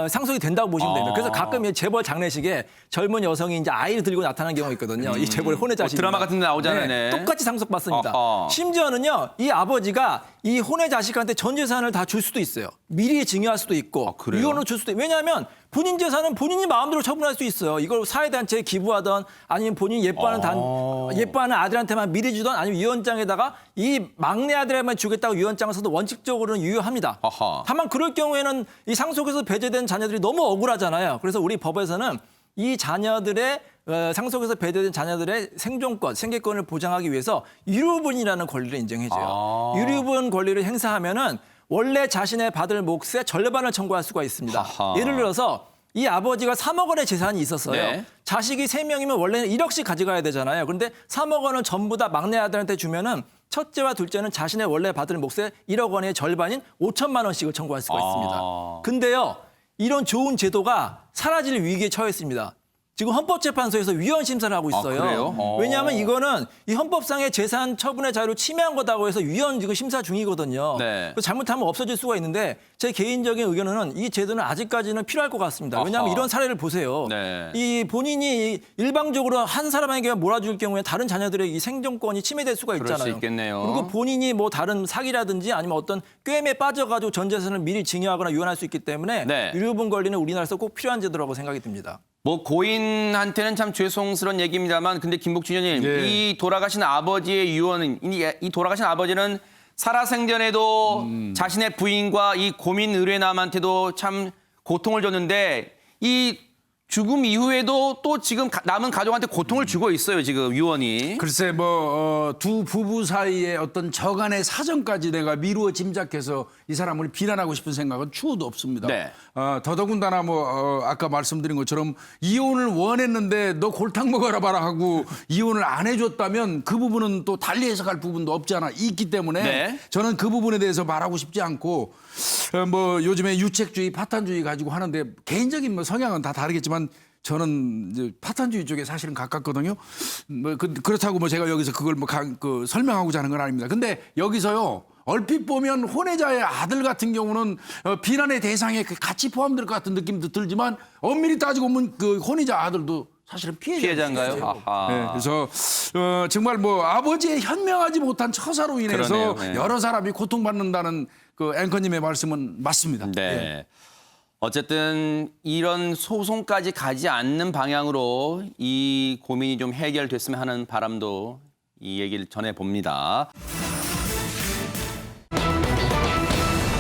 상속이 된다고 보시면 됩니다. 그래서 가끔 이 재벌 장례식에 젊은 여성이 이제 아이를 들고 나타나는 경우가 있거든요. 이 재벌의 혼외 자식. 드라마 같은 데 나오잖아요. 네. 똑같이 상속받습니다. 어허. 심지어는요. 이 아버지가 이 혼외 자식한테 전 재산을 다 줄 수도 있어요. 미리 증여할 수도 있고 그래요? 유언을 줄 수도 있고. 왜냐하면 본인 재산은 본인이 마음대로 처분할 수 있어요. 이걸 사회단체에 기부하던 아니면 본인이 예뻐하는 아들한테만 미리 주던 아니면 유언장에다가 이 막내 아들에만 주겠다고 유언장을 써도 원칙적으로는 유효합니다. 아하. 다만 그럴 경우에는 이 상속에서 배제된 자녀들이 너무 억울하잖아요. 그래서 우리 법에서는 이 자녀들의 상속에서 배제된 자녀들의 생존권, 생계권을 보장하기 위해서 유류분이라는 권리를 인정해줘요. 유류분 권리를 행사하면은 원래 자신의 받을 몫의 절반을 청구할 수가 있습니다. 아하. 예를 들어서 이 아버지가 3억 원의 재산이 있었어요. 네. 자식이 3명이면 원래는 1억씩 가져가야 되잖아요. 그런데 3억 원을 전부 다 막내 아들한테 주면은 첫째와 둘째는 자신의 원래 받을 몫의 1억 원의 절반인 5천만 원씩을 청구할 수가 있습니다. 근데요, 이런 좋은 제도가 사라질 위기에 처했습니다. 지금 헌법재판소에서 위헌 심사를 하고 있어요. 그래요? 왜냐하면 이거는 이 헌법상의 재산 처분의 자유를 침해한 거다고 해서 위헌 지금 심사 중이거든요. 네. 그래서 잘못하면 없어질 수가 있는데 제 개인적인 의견은 이 제도는 아직까지는 필요할 것 같습니다. 왜냐하면 아하. 이런 사례를 보세요. 네. 이 본인이 일방적으로 한 사람에게 몰아줄 경우에 다른 자녀들의 이 생존권이 침해될 수가 그럴 수 있잖아요. 있겠네요. 그리고 본인이 뭐 다른 사기라든지 아니면 어떤 꿰매에 빠져가지고 전 재산을 미리 증여하거나 유언할 수 있기 때문에 네. 유류분 권리는 우리나라에서 꼭 필요한 제도라고 생각이 듭니다. 뭐 고인한테는 참 죄송스러운 얘기입니다만 근데 김복준 의원님 예. 이 돌아가신 아버지의 유언은 이 돌아가신 아버지는 살아생전에도 자신의 부인과 이 고민 의뢰남한테도 참 고통을 줬는데 이 죽음 이후에도 또 지금 남은 가족한테 고통을 주고 있어요, 지금 유언이. 글쎄 두 부부 사이의 어떤 저간의 사정까지 내가 미루어 짐작해서 이 사람을 비난하고 싶은 생각은 추호도 없습니다. 네. 더더군다나 아까 말씀드린 것처럼 이혼을 원했는데 너 골탕 먹어라 봐라 하고 이혼을 안 해줬다면 그 부분은 또 달리 해석할 부분도 없지 않아 있기 때문에 네. 저는 그 부분에 대해서 말하고 싶지 않고 요즘에 유책주의, 파탄주의 가지고 하는데 개인적인 성향은 다 다르겠지만 저는 이제 파탄주의 쪽에 사실은 가깝거든요. 그렇다고 제가 여기서 그걸 설명하고자 하는 건 아닙니다. 근데 여기서요. 얼핏 보면 혼외자의 아들 같은 경우는 비난의 대상에 같이 포함될 것 같은 느낌도 들지만 엄밀히 따지고 보면 그 혼외자 아들도 사실은 피해자인가요? 아하. 네, 그래서 정말 아버지의 현명하지 못한 처사로 인해서 그러네요. 네. 여러 사람이 고통받는다는 그 앵커님의 말씀은 맞습니다. 네. 예. 어쨌든 이런 소송까지 가지 않는 방향으로 이 고민이 좀 해결됐으면 하는 바람도 이 얘기를 전해봅니다.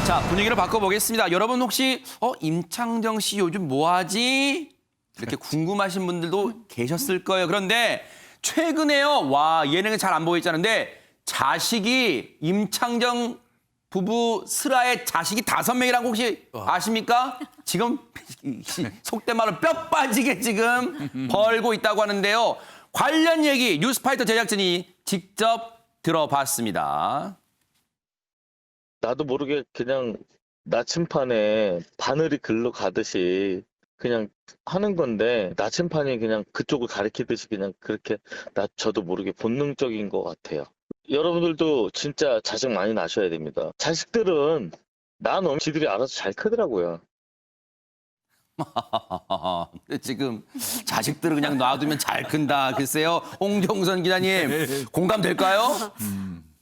자, 분위기를 바꿔보겠습니다. 여러분 혹시 임창정 씨 요즘 뭐하지? 이렇게 궁금하신 분들도 계셨을 거예요. 그런데 최근에요. 와, 예능에 잘 안 보이잖아요. 자식이 임창정 부부 슬아의 자식이 5명이라고 혹시 아십니까? 지금 속된 말로 뼈 빠지게 지금 벌고 있다고 하는데요. 관련 얘기 뉴스파이터 제작진이 직접 들어봤습니다. 나도 모르게 그냥 나침판에 바늘이 글로 가듯이 그냥 하는 건데 나침판이 그냥 그쪽을 가리키듯이 그냥 그렇게 저도 모르게 본능적인 것 같아요. 여러분들도 진짜 자식 많이 낳으셔야 됩니다. 자식들은 낳아놓으면 지들이 알아서 잘 크더라고요. 지금 자식들을 그냥 놔두면 잘 큰다. 글쎄요. 홍종선 기자님 공감될까요?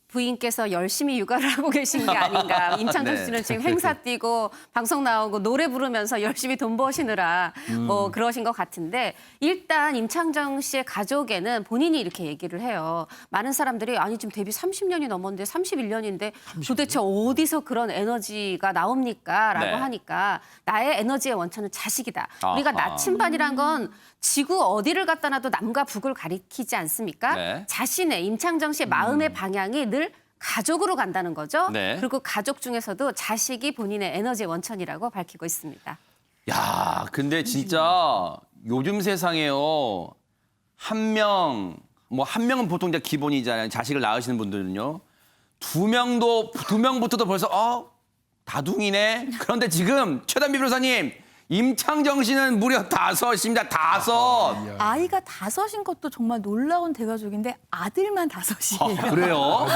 부인께서 열심히 육아를 하고 계신 게 아닌가. 임창정 네. 씨는 지금 행사 뛰고 방송 나오고 노래 부르면서 열심히 돈 버시느라 뭐 그러신 것 같은데 일단 임창정 씨의 가족에는 본인이 이렇게 얘기를 해요. 많은 사람들이 아니 지금 데뷔 30년이 넘었는데 31년인데 도대체 어디서 그런 에너지가 나옵니까? 라고 네. 하니까 나의 에너지의 원천은 자식이다. 우리가 아하. 나침반이란 건 지구 어디를 갖다 놔도 남과 북을 가리키지 않습니까? 네. 자신의 임창정 씨의 마음의 방향이 늘 가족으로 간다는 거죠. 네. 그리고 가족 중에서도 자식이 본인의 에너지의 원천이라고 밝히고 있습니다. 야, 근데 진짜 요즘 세상에요. 한 명은 보통 이제 기본이잖아요. 자식을 낳으시는 분들은요. 두 명부터도 벌써 다둥이네. 그런데 지금 최단비 변호사님, 임창정 씨는 무려 5입니다. 5. 아이가 5인 것도 정말 놀라운 대가족인데 아들만 5이에요. 그래요?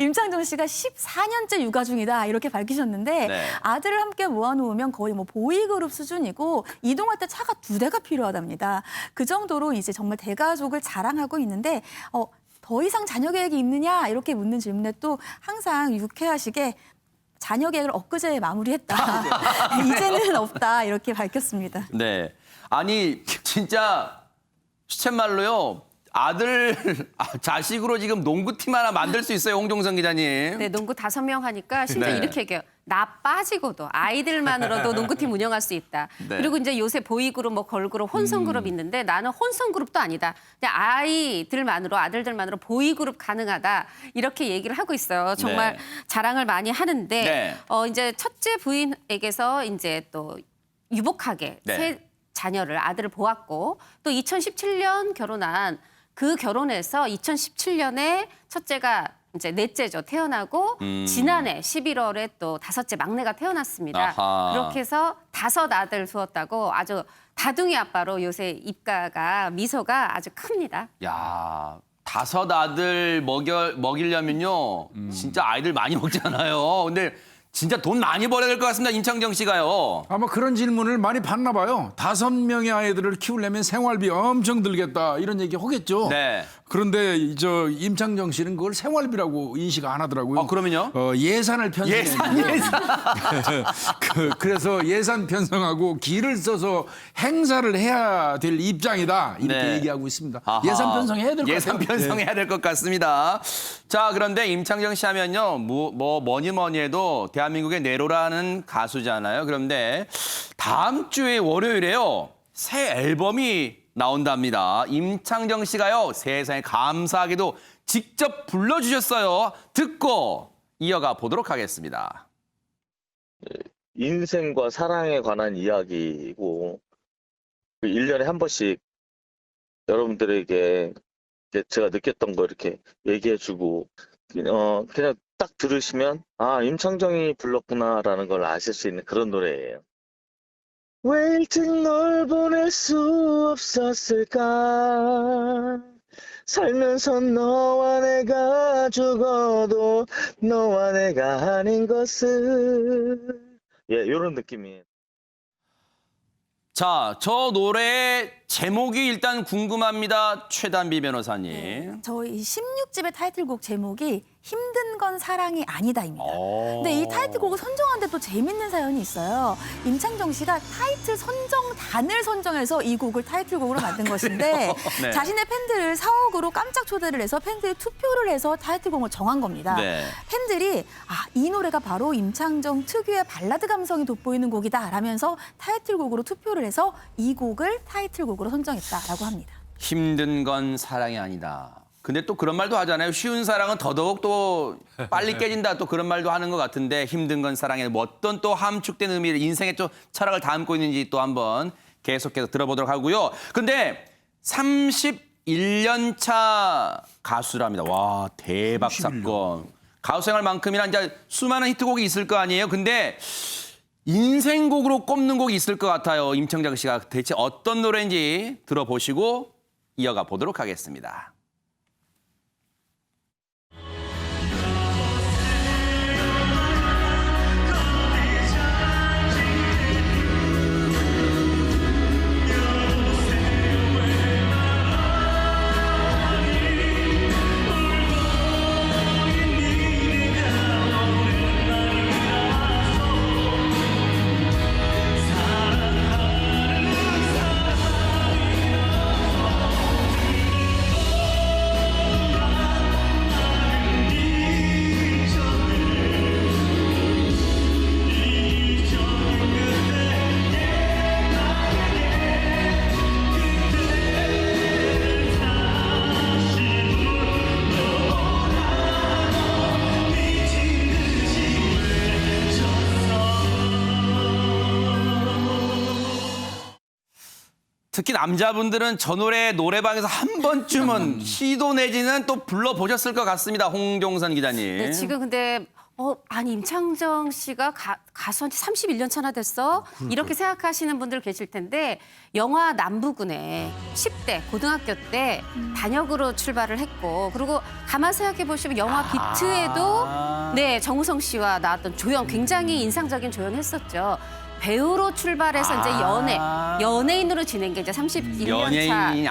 임창정 씨가 14년째 육아 중이다 이렇게 밝히셨는데 네. 아들을 함께 모아놓으면 거의 뭐 보이그룹 수준이고 이동할 때 차가 2대가 필요하답니다. 그 정도로 이제 정말 대가족을 자랑하고 있는데 더 이상 자녀 계획이 있느냐 이렇게 묻는 질문에 또 항상 유쾌하시게 자녀 계획을 엊그제 마무리했다. 이제는 없다 이렇게 밝혔습니다. 네. 아니, 진짜 시쳇말로요. 자식으로 지금 농구팀 하나 만들 수 있어요, 홍종선 기자님. 네, 농구 5명 하니까 심지어 네. 이렇게 얘기해요. 나 빠지고도 아이들만으로도 농구팀 운영할 수 있다. 네. 그리고 이제 요새 보이그룹, 뭐 걸그룹, 혼성그룹 있는데 나는 혼성그룹도 아니다. 그냥 아들들만으로 보이그룹 가능하다. 이렇게 얘기를 하고 있어요. 정말 네. 자랑을 많이 하는데 네. 이제 첫째 부인에게서 이제 또 유복하게 네. 새 자녀를 아들을 보았고 또 2017년 결혼한 그 결혼에서 2017년에 첫째가 이제 넷째죠. 태어나고 지난해 11월에 또 5째 막내가 태어났습니다. 아하. 그렇게 해서 5 아들 두었다고 아주 다둥이 아빠로 요새 입가가 미소가 아주 큽니다. 야, 5 아들 먹이려면요. 진짜 아이들 많이 먹잖아요. 근데 진짜 돈 많이 벌어야 될 것 같습니다. 임창정 씨가요. 아마 그런 질문을 많이 받나 봐요. 5명의 아이들을 키우려면 생활비 엄청 들겠다 이런 얘기 하겠죠. 네. 그런데 임창정 씨는 그걸 생활비라고 인식 안 하더라고요. 그러면요? 예산을 편성했는데 그래서 예산 편성하고 기를 써서 행사를 해야 될 입장이다 이렇게 네. 얘기하고 있습니다. 아하. 예산 편성해야 될 것 같아요. 예산 편성해야 될 것 같습니다. 자, 그런데 임창정 씨 하면요. 뭐니 해도 대한민국의 네로라는 가수잖아요. 그런데 다음 주에 월요일에요. 새 앨범이 나온답니다. 임창정 씨가요. 세상에 감사하게도 직접 불러주셨어요. 듣고 이어가 보도록 하겠습니다. 인생과 사랑에 관한 이야기이고 1년에 한 번씩 여러분들에게 제가 느꼈던 거 이렇게 얘기해주고 그냥 딱 들으시면 아 임창정이 불렀구나라는 걸 아실 수 있는 그런 노래예요. 왜 일찍 널 보낼 수 없었을까 살면서 너와 내가 죽어도 너와 내가 아닌 것을 이런 느낌이에요. 자, 저 노래 제목이 일단 궁금합니다. 최단비 변호사님. 저희 16집의 타이틀곡 제목이 힘든 건 사랑이 아니다입니다. 근데 이 타이틀곡을 선정하는데 또 재밌는 사연이 있어요. 임창정 씨가 타이틀 선정단을 선정해서 이 곡을 타이틀곡으로 만든 것인데 네. 자신의 팬들을 사옥으로 깜짝 초대를 해서 팬들이 투표를 해서 타이틀곡을 정한 겁니다. 네. 팬들이 이 노래가 바로 임창정 특유의 발라드 감성이 돋보이는 곡이다 라면서 타이틀곡으로 투표를 해서 이 곡을 타이틀곡으로 선정했다라고 합니다. 힘든 건 사랑이 아니다. 근데 또 그런 말도 하잖아요. 쉬운 사랑은 더더욱 또 빨리 깨진다. 또 그런 말도 하는 것 같은데 힘든 건 사랑에 뭐 어떤 또 함축된 의미를 인생의 또 철학을 담고 있는지 또 한번 계속해서 들어보도록 하고요. 근데 31년 차 가수랍니다. 와, 대박 31년. 사건. 가수 생활만큼이나 이제 수많은 히트곡이 있을 거 아니에요. 근데 인생곡으로 꼽는 곡이 있을 것 같아요. 임창정 씨가 대체 어떤 노래인지 들어보시고 이어가 보도록 하겠습니다. 특히 남자분들은 저 노래 노래방에서 한 번쯤은 시도 내지는 또 불러보셨을 것 같습니다. 홍종선 기자님. 네, 지금 근데 아니 임창정 씨가 가수한 지 31년 차나 됐어? 이렇게 생각하시는 분들 계실 텐데 영화 남부군에 10대 고등학교 때 단역으로 출발을 했고 그리고 가만 생각해 보시면 영화 비트에도 네 정우성 씨와 나왔던 조연 굉장히 인상적인 조연했었죠. 배우로 출발해서 이제 연예인으로 지낸 게 이제 31년 차. 연예인,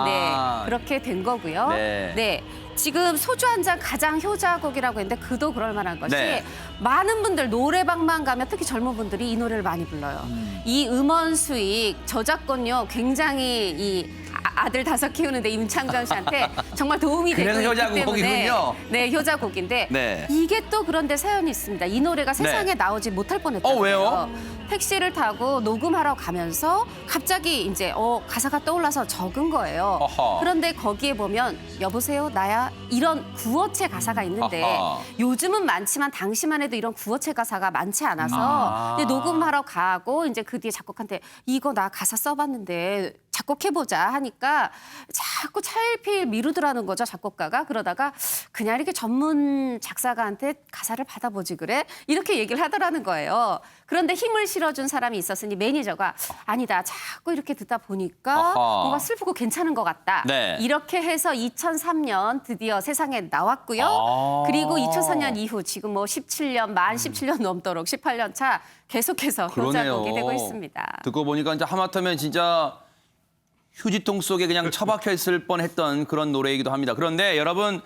네. 그렇게 된 거고요. 네. 지금 소주 한 잔 가장 효자곡이라고 했는데 그도 그럴 만한 것이 네. 많은 분들 노래방만 가면 특히 젊은 분들이 이 노래를 많이 불러요. 이 음원 수익 저작권료 굉장히 이 아들 5 키우는데 임창정 씨한테 정말 도움이 되고 그래서 있기 효자곡이군요. 때문에 네, 효자곡인데 네. 이게 또 그런데 사연이 있습니다. 이 노래가 세상에 나오지 못할 뻔했거든요. 왜요? 택시를 타고 녹음하러 가면서 갑자기 이제 가사가 떠올라서 적은 거예요. 어허. 그런데 거기에 보면 여보세요 나야 이런 구어체 가사가 있는데 어허. 요즘은 많지만 당시만 해도 이런 구어체 가사가 많지 않아서 이제 녹음하러 가고 이제 그 뒤에 작곡한테 이거 나 가사 써봤는데 작곡해보자 하니까 자꾸 차일피일 미루더라는 거죠, 작곡가가. 그러다가 그냥 이렇게 전문 작사가한테 가사를 받아보지 그래? 이렇게 얘기를 하더라는 거예요. 그런데 힘을 실어준 사람이 있었으니 매니저가 아니다, 자꾸 이렇게 듣다 보니까 아하. 뭔가 슬프고 괜찮은 것 같다. 네. 이렇게 해서 2003년 드디어 세상에 나왔고요. 그리고 2004년 이후 지금 뭐 17년, 만 17년 넘도록 18년 차 계속해서 효자곡이 되고 있습니다. 듣고 보니까 이제 하마터면 진짜 휴지통 속에 그냥 처박혀 있을 뻔했던 그런 노래이기도 합니다. 그런데 여러분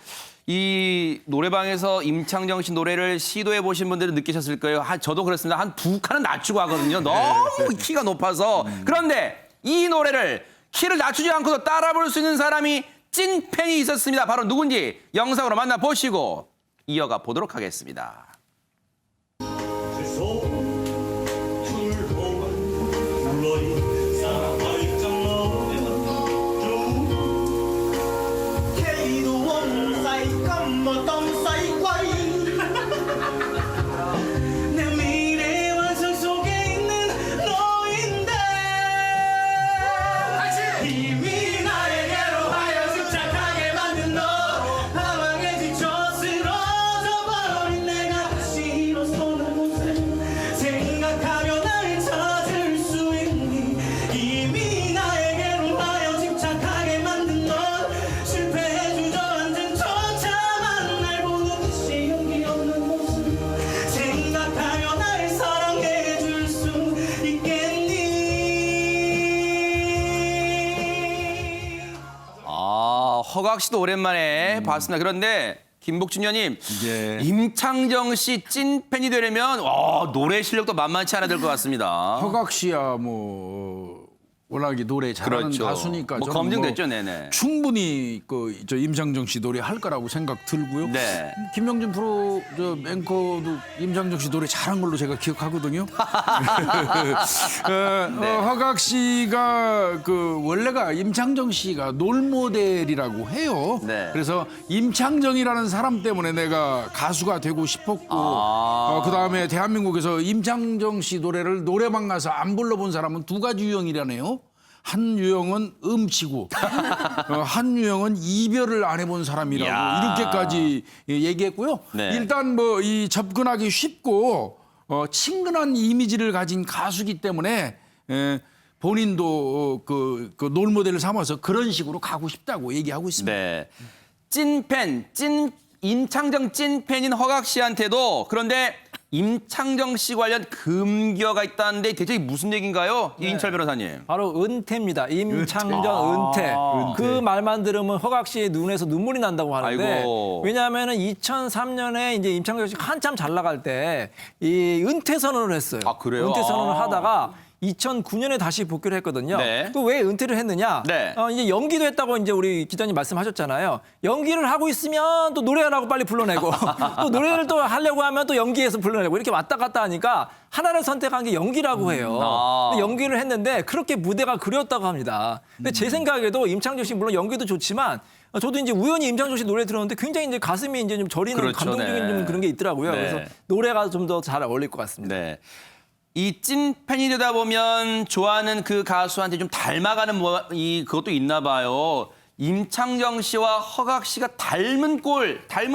이 노래방에서 임창정 씨 노래를 시도해 보신 분들은 느끼셨을 거예요. 저도 그렇습니다. 한 2칸은 낮추고 하거든요. 너무 키가 높아서. 그런데 이 노래를 키를 낮추지 않고도 따라 부를 수 있는 사람이 찐 팬이 있었습니다. 바로 누군지 영상으로 만나보시고 이어가 보도록 하겠습니다. 허각 씨도 오랜만에 봤습니다. 그런데 김복준 의원님, 예. 임창정 씨 찐팬이 되려면 노래 실력도 만만치 않아 될 것 같습니다. 허각 씨야 워낙에 노래 잘하는 그렇죠. 가수니까 뭐 저는 검증됐죠, 네네. 충분히 저 임창정 씨 노래 할 거라고 생각 들고요. 네. 김명준 프로 앵커도 임창정 씨 노래 잘한 걸로 제가 기억하거든요. 허각 씨가 원래가 임창정 씨가 롤모델이라고 해요. 네. 그래서 임창정이라는 사람 때문에 내가 가수가 되고 싶었고 그다음에 대한민국에서 임창정 씨 노래를 노래방 가서 안 불러본 사람은 2가지 유형이라네요. 한 유형은 음치고 한 유형은 이별을 안 해본 사람이라고 이야. 이렇게까지 얘기했고요. 네. 일단 이 접근하기 쉽고 친근한 이미지를 가진 가수기 때문에 본인도 그 롤모델을 삼아서 그런 식으로 가고 싶다고 얘기하고 있습니다. 네. 찐팬, 임창정 찐팬인 허각 씨한테도 그런데 임창정 씨 관련 금기어가 있다는데 대체 이게 무슨 얘기인가요? 이인철 변호사님. 바로 은퇴입니다. 임창정 은퇴. 그 말만 들으면 허각 씨의 눈에서 눈물이 난다고 하는데 아이고. 왜냐하면 2003년에 이제 임창정 씨가 한참 잘 나갈 때 이 은퇴 선언을 했어요. 아, 그래요? 은퇴 선언을 하다가 2009년에 다시 복귀를 했거든요. 네. 또 왜 은퇴를 했느냐? 네. 이제 연기도 했다고 이제 우리 기자님 말씀하셨잖아요. 연기를 하고 있으면 또 노래하라고 빨리 불러내고 또 노래를 또 하려고 하면 또 연기해서 불러내고 이렇게 왔다 갔다 하니까 하나를 선택한 게 연기라고 해요. 근데 연기를 했는데 그렇게 무대가 그리웠다고 합니다. 근데 제 생각에도 임창정 씨 물론 연기도 좋지만 저도 이제 우연히 임창정 씨 노래 들었는데 굉장히 이제 가슴이 이제 좀 저리는 그렇죠, 감동적인 네. 좀 그런 게 있더라고요. 네. 그래서 노래가 좀 더 잘 어울릴 것 같습니다. 네. 이 찐팬이 되다 보면 좋아하는 그 가수한테 좀 닮아가는 그것도 있나 봐요. 임창정 씨와 허각 씨가 닮은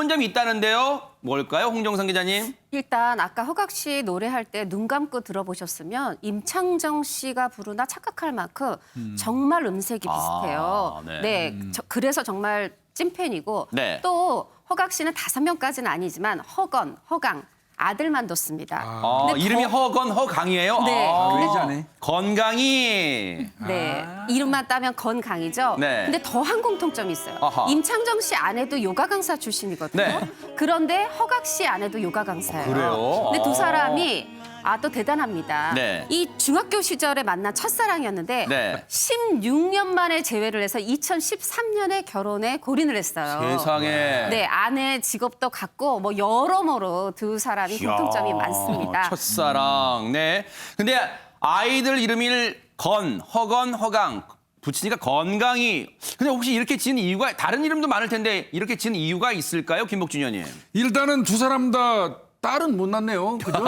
점이 있다는데요. 뭘까요, 홍정선 기자님? 일단 아까 허각 씨 노래할 때 눈 감고 들어보셨으면 임창정 씨가 부르나 착각할 만큼 정말 음색이 비슷해요. 네. 그래서 정말 찐팬이고 네. 또 허각 씨는 5명까지는 아니지만 허건, 허강 아들만 뒀습니다. 근데 이름이 허건, 허강이에요? 네. 외자네. 건강이. 네, 이름만 따면 건강이죠. 네. 근데 더 한 공통점이 있어요. 아하. 임창정 씨 아내도 요가 강사 출신이거든요. 네. 그런데 허각 씨 아내도 요가 강사예요. 그래요? 근데 두 사람이 또 대단합니다. 네. 이 중학교 시절에 만난 첫사랑이었는데 네. 16년 만에 재회를 해서 2013년에 결혼에 골인을 했어요. 세상에. 네, 아내 직업도 같고 뭐 여러모로 두 사람이 공통점이 이야, 많습니다. 첫사랑. 네. 근데 아이들 이름을 허건, 허강 붙이니까 건강이. 근데 혹시 이렇게 지은 이유가 다른 이름도 많을 텐데 이렇게 지은 이유가 있을까요, 김복준 의원님? 일단은 두 사람 다 딸은 못 낳네요. 그죠?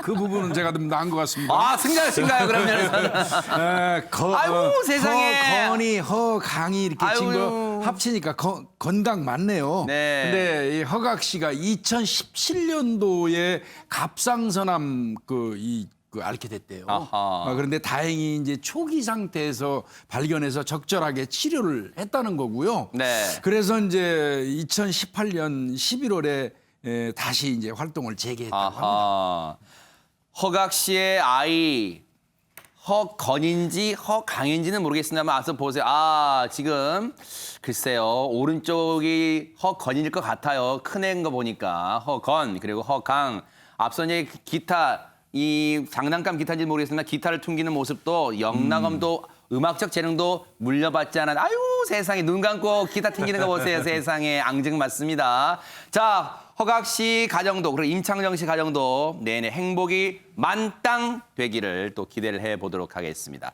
그 부분은 제가 좀 나은 것 같습니다. 승자신가요, 그러면? 아이고, 세상에. 허건이, 허강이 이렇게 친 거 아유. 합치니까 건강 맞네요. 네. 근데 이 허각 씨가 2017년도에 갑상선암 앓게 됐대요. 아하. 그런데 다행히 이제 초기 상태에서 발견해서 적절하게 치료를 했다는 거고요. 네. 그래서 이제 2018년 11월에 다시 이제 활동을 재개했다고 합니다. 아하. 허각 씨의 아이 허건인지 허강인지는 모르겠습니다만 앞서 보세요. 지금 글쎄요. 오른쪽이 허건일 것 같아요. 큰 애인 거 보니까 허건 그리고 허강. 앞서 이제 기타 이 장난감 기타인지 모르겠으나 기타를 퉁기는 모습도 영락음도 음악적 재능도 물려받지 않은 아유 세상에 눈 감고 기타 튕기는 거 보세요. 세상에 앙증맞습니다. 자 허각 씨 가정도 그리고 임창정 씨 가정도 내내 행복이 만땅 되기를 또 기대를 해보도록 하겠습니다.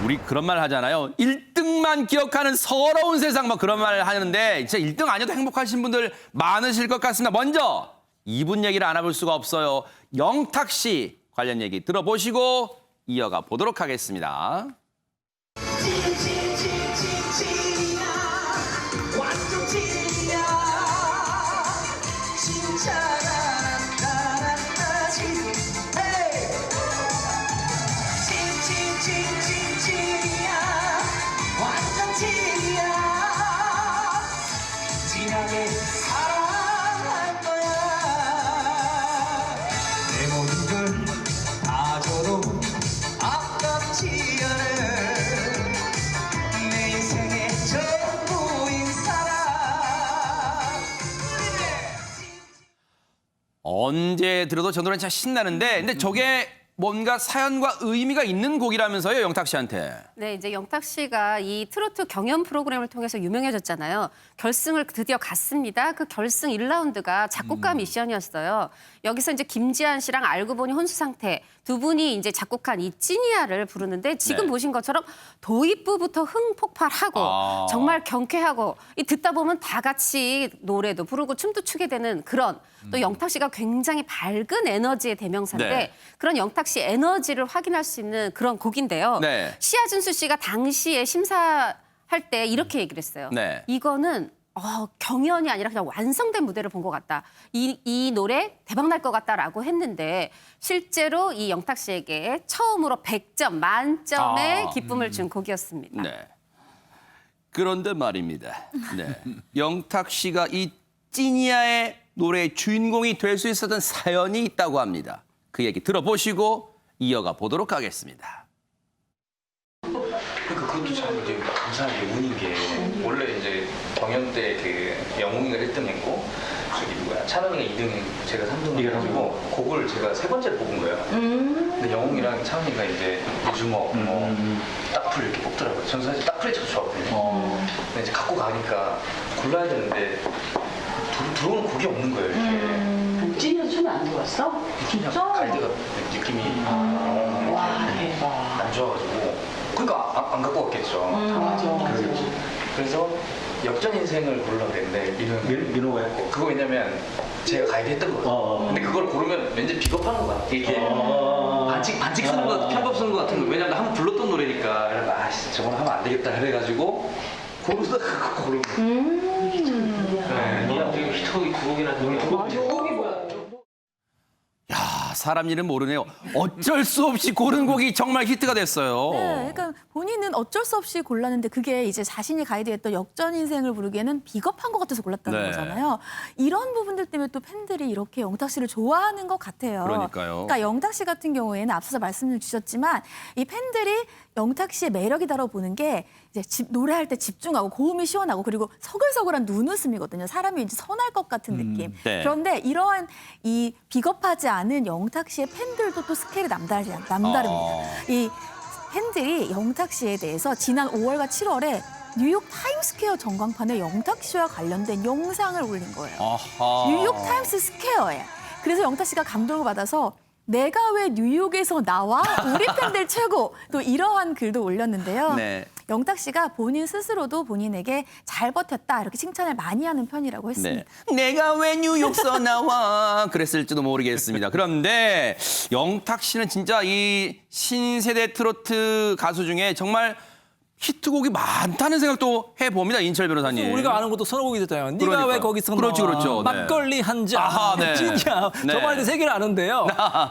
우리 그런 말 하잖아요. 1등만 기억하는 서러운 세상 뭐 그런 말 하는데 진짜 1등 아니어도 행복하신 분들 많으실 것 같습니다. 먼저 이분 얘기를 안 해볼 수가 없어요. 영탁 씨 관련 얘기 들어보시고 이어가 보도록 하겠습니다. 언제 들어도 저 노래는 참 신나는데 근데 저게 뭔가 사연과 의미가 있는 곡이라면서요, 영탁 씨한테. 네, 이제 영탁 씨가 이 트로트 경연 프로그램을 통해서 유명해졌잖아요. 결승을 드디어 갔습니다. 그 결승 1라운드가 작곡가 미션이었어요. 여기서 이제 김지한 씨랑 알고 보니 혼수 상태 두 분이 이제 작곡한 이 찐이야를 부르는데 지금 네. 보신 것처럼 도입부부터 흥폭발하고 정말 경쾌하고 이 듣다 보면 다 같이 노래도 부르고 춤도 추게 되는 그런 또 영탁 씨가 굉장히 밝은 에너지의 대명사인데 네. 그런 영탁 씨 에너지를 확인할 수 있는 그런 곡인데요. 네. 시아준수 씨가 당시에 심사할 때 이렇게 얘기를 했어요. 네. 이거는 경연이 아니라 그냥 완성된 무대를 본 것 같다. 이 노래 대박 날 것 같다라고 했는데 실제로 이 영탁 씨에게 처음으로 100점 만점의 기쁨을 준 곡이었습니다. 네. 그런데 말입니다. 네. 영탁 씨가 이 찐이야의 노래의 주인공이 될 수 있었던 사연이 있다고 합니다. 그 얘기 들어보시고 이어가 보도록 하겠습니다. 그것도 참 이제 감사한 게 운인 게 원래 이제 경연 때 그 영웅이가 1등했고 저기 누구야 찬원이가 2등 제가 3등 해가지고 곡을 제가 세 번째로 뽑은 거예요. 근데 영웅이랑 찬원이가 이제 유주먹 딱풀 이렇게 뽑더라고요. 저는 사실 딱풀이 더 좋아하거든요. 근데 이제 갖고 가니까 골라야 되는데 들어오는 곡이 없는 거예요. 이렇게. 찐이는 춤이 안 좋았어? 진짜 갈대가 느낌이 와 대박. 안 좋아가지고 그러니까 안 갖고 왔겠죠. 맞아. 그래서 역전 인생을 고르려고 그랬는데 민호가 했고 그거 왜냐면 제가 가이드 했던 거거든요. 근데 그걸 고르면 왠지 비겁한 것 같아. 이게 반칙 쓰는 거, 편법 쓰는 거 같은 거. 왜냐면 한번 불렀던 노래니까. 그래서 아씨 저건 하면 안 되겠다 그래가지고 고르다가 그거 고른 거예요. 네, 그냥 되게 히트곡이 두 곡이나 노래 두 곡. 야, 사람 일은 모르네요. 어쩔 수 없이 고른 곡이 정말 히트가 됐어요. 네, 그러니까 본인은 어쩔 수 없이 골랐는데 그게 이제 자신이 가이드했던 역전 인생을 부르기에는 비겁한 것 같아서 골랐다는 네. 거잖아요. 이런 부분들 때문에 또 팬들이 이렇게 영탁 씨를 좋아하는 것 같아요. 그러니까요. 그러니까 영탁 씨 같은 경우에는 앞서서 말씀을 주셨지만 이 팬들이 영탁 씨의 매력이다라고 보는 게 이제 노래할 때 집중하고 고음이 시원하고 그리고 서글서글한 눈웃음이거든요. 사람이 이제 선할 것 같은 느낌. 네. 그런데 이러한 이 비겁하지 않은 영탁 씨의 팬들도 또 스케일이 남다릅니다. 이 팬들이 영탁 씨에 대해서 지난 5월과 7월에 뉴욕 타임스퀘어 전광판에 영탁 씨와 관련된 영상을 올린 거예요. 아하. 뉴욕 타임스 스퀘어에. 그래서 영탁 씨가 감동을 받아서 내가 왜 뉴욕에서 나와? 우리 팬들 최고! 또 이러한 글도 올렸는데요. 네. 영탁 씨가 본인 스스로도 본인에게 잘 버텼다 이렇게 칭찬을 많이 하는 편이라고 했습니다. 네. 내가 왜 뉴욕서 나와 그랬을지도 모르겠습니다. 그런데 영탁 씨는 진짜 이 신세대 트로트 가수 중에 정말 히트곡이 많다는 생각도 해봅니다. 인철 변호사님. 우리가 아는 것도 서너 곡이 됐잖아요. 네가 그러니까요. 왜 거기서 그렇죠, 나와? 그렇죠. 네. 막걸리 한 잔. 아하, 네. 진짜 네. 저 말도 세 개를 아는데요.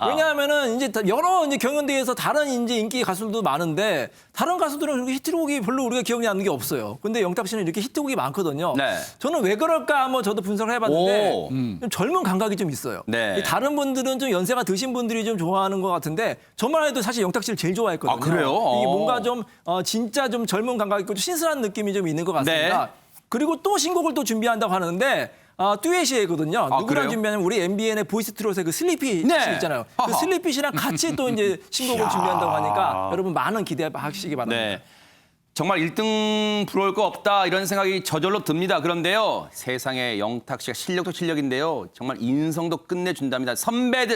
왜냐하면은 이제 여러 이제 경연대회에서 다른 이제 인기 가수들도 많은데 다른 가수들은 그렇게 히트곡이 별로 우리가 기억이 나는 게 없어요. 근데 영탁 씨는 이렇게 히트곡이 많거든요. 네. 저는 왜 그럴까 한번 저도 분석을 해봤는데 오. 좀 젊은 감각이 좀 있어요. 네. 다른 분들은 좀 연세가 드신 분들이 좀 좋아하는 것 같은데 저만 해도 사실 영탁 씨를 제일 좋아했거든요. 아, 그래요? 이게 어. 뭔가 좀 진짜 좀 젊은 감각 있고 좀 신선한 느낌이 좀 있는 것 같습니다. 네. 그리고 또 신곡을 또 준비한다고 하는데 듀엣이거든요. 아, 누구랑 그래요? 준비하냐면 우리 MBN의 보이스 트롯의 그 슬리피 네. 씨 있잖아요. 그 아하. 슬리피 씨랑 같이 또 이제 신곡을 준비한다고 하니까 여러분 많은 기대하시기 바랍니다. 네. 정말 1등 부러울 거 없다 이런 생각이 저절로 듭니다. 그런데요. 세상에 영탁 씨가 실력도 실력인데요. 정말 인성도 끝내준답니다. 선배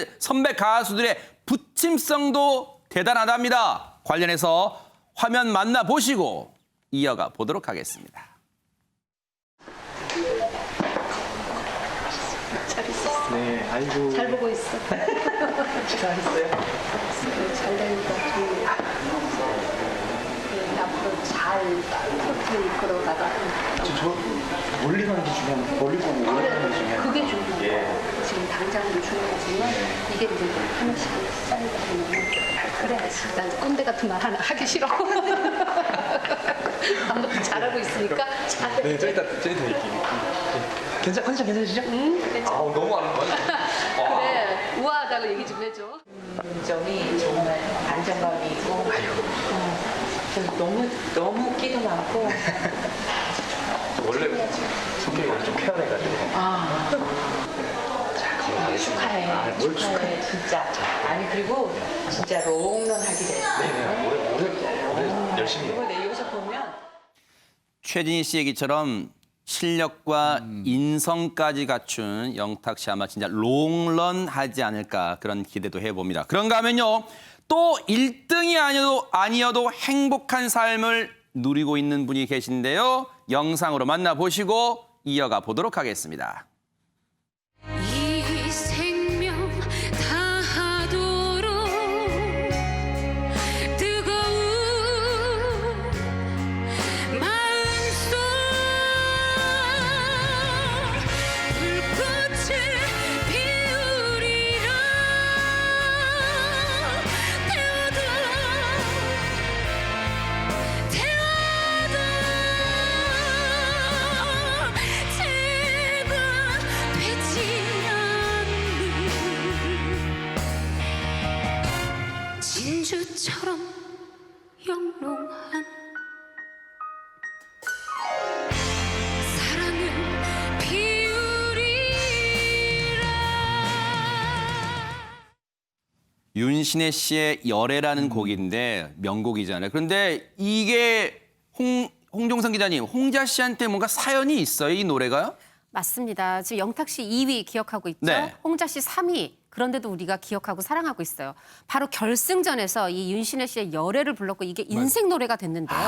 가수들의 부침성도 대단하답니다. 관련해서 화면 만나보시고 이어가 보도록 하겠습니다. 네, 아이고. 잘 보고 있어. 식사했어요? 잘 되니까 앞으로 잘 트로트 이끌어가다. 저 멀리 가는 게 중요한 멀리 보고 올라가는 게 중요한 그게 중요해요. 예. 지금 당장도 중요하지만 이게 이제 하나씩 쌓이다 보면 그래야지. 난 꼰대 같은 말 하나 하기 싫어. 아무튼 잘하고 있으니까 잘해. 네, 저 이따 드릴게요. 컨디션 괜찮으시죠? 응, 괜찮아. 아우, 너무 아는 거야. 그래, 우아하다고 얘기 좀 해줘. 점이 정말 안정감이 있고 너무 끼도 많고 원래 성격이 좀 쾌활해가지고. 축하해. 축하해 진짜. 아니 그리고 진짜 롱런 하게 돼. 네, 오래 열심히. 그리고 내 여기서 보면 최진희 씨 얘기처럼 실력과 인성까지 갖춘 영탁 씨 아마 진짜 롱런 하지 않을까 그런 기대도 해봅니다. 그런가 하면요. 또 1등이 아니어도 행복한 삶을 누리고 있는 분이 계신데요. 영상으로 만나보시고 이어가 보도록 하겠습니다. 이 생명 다하도록 뜨거운 마음속 불꽃을 피우리라 태워도 제가 되지 않는 진주처럼 영롱한 사랑을 피우리라. 윤신혜 씨의 열애라는 곡인데 명곡이잖아요. 그런데 이게 홍종선 기자님, 홍자 씨한테 뭔가 사연이 있어요, 이 노래가요? 맞습니다. 지금 영탁 씨 2위 기억하고 있죠? 네. 홍자 씨 3위. 그런데도 우리가 기억하고 사랑하고 있어요. 바로 결승전에서 이 윤신혜 씨의 열애를 불렀고 이게 인생 노래가 됐는데요.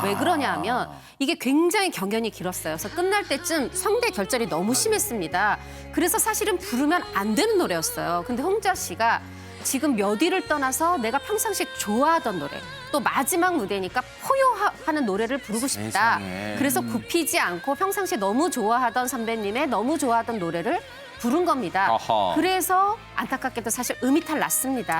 왜 그러냐 하면 이게 굉장히 경연이 길었어요. 그래서 끝날 때쯤 성대 결절이 너무 심했습니다. 그래서 사실은 부르면 안 되는 노래였어요. 근데 홍자 씨가 지금 몇 위를 떠나서 내가 평상시에 좋아하던 노래, 또 마지막 무대니까 포효하는 노래를 부르고 싶다. 세상에. 그래서 굽히지 않고 평상시에 너무 좋아하던 선배님의 너무 좋아하던 노래를 부른 겁니다. 어허. 그래서 안타깝게도 사실 음이탈 났습니다.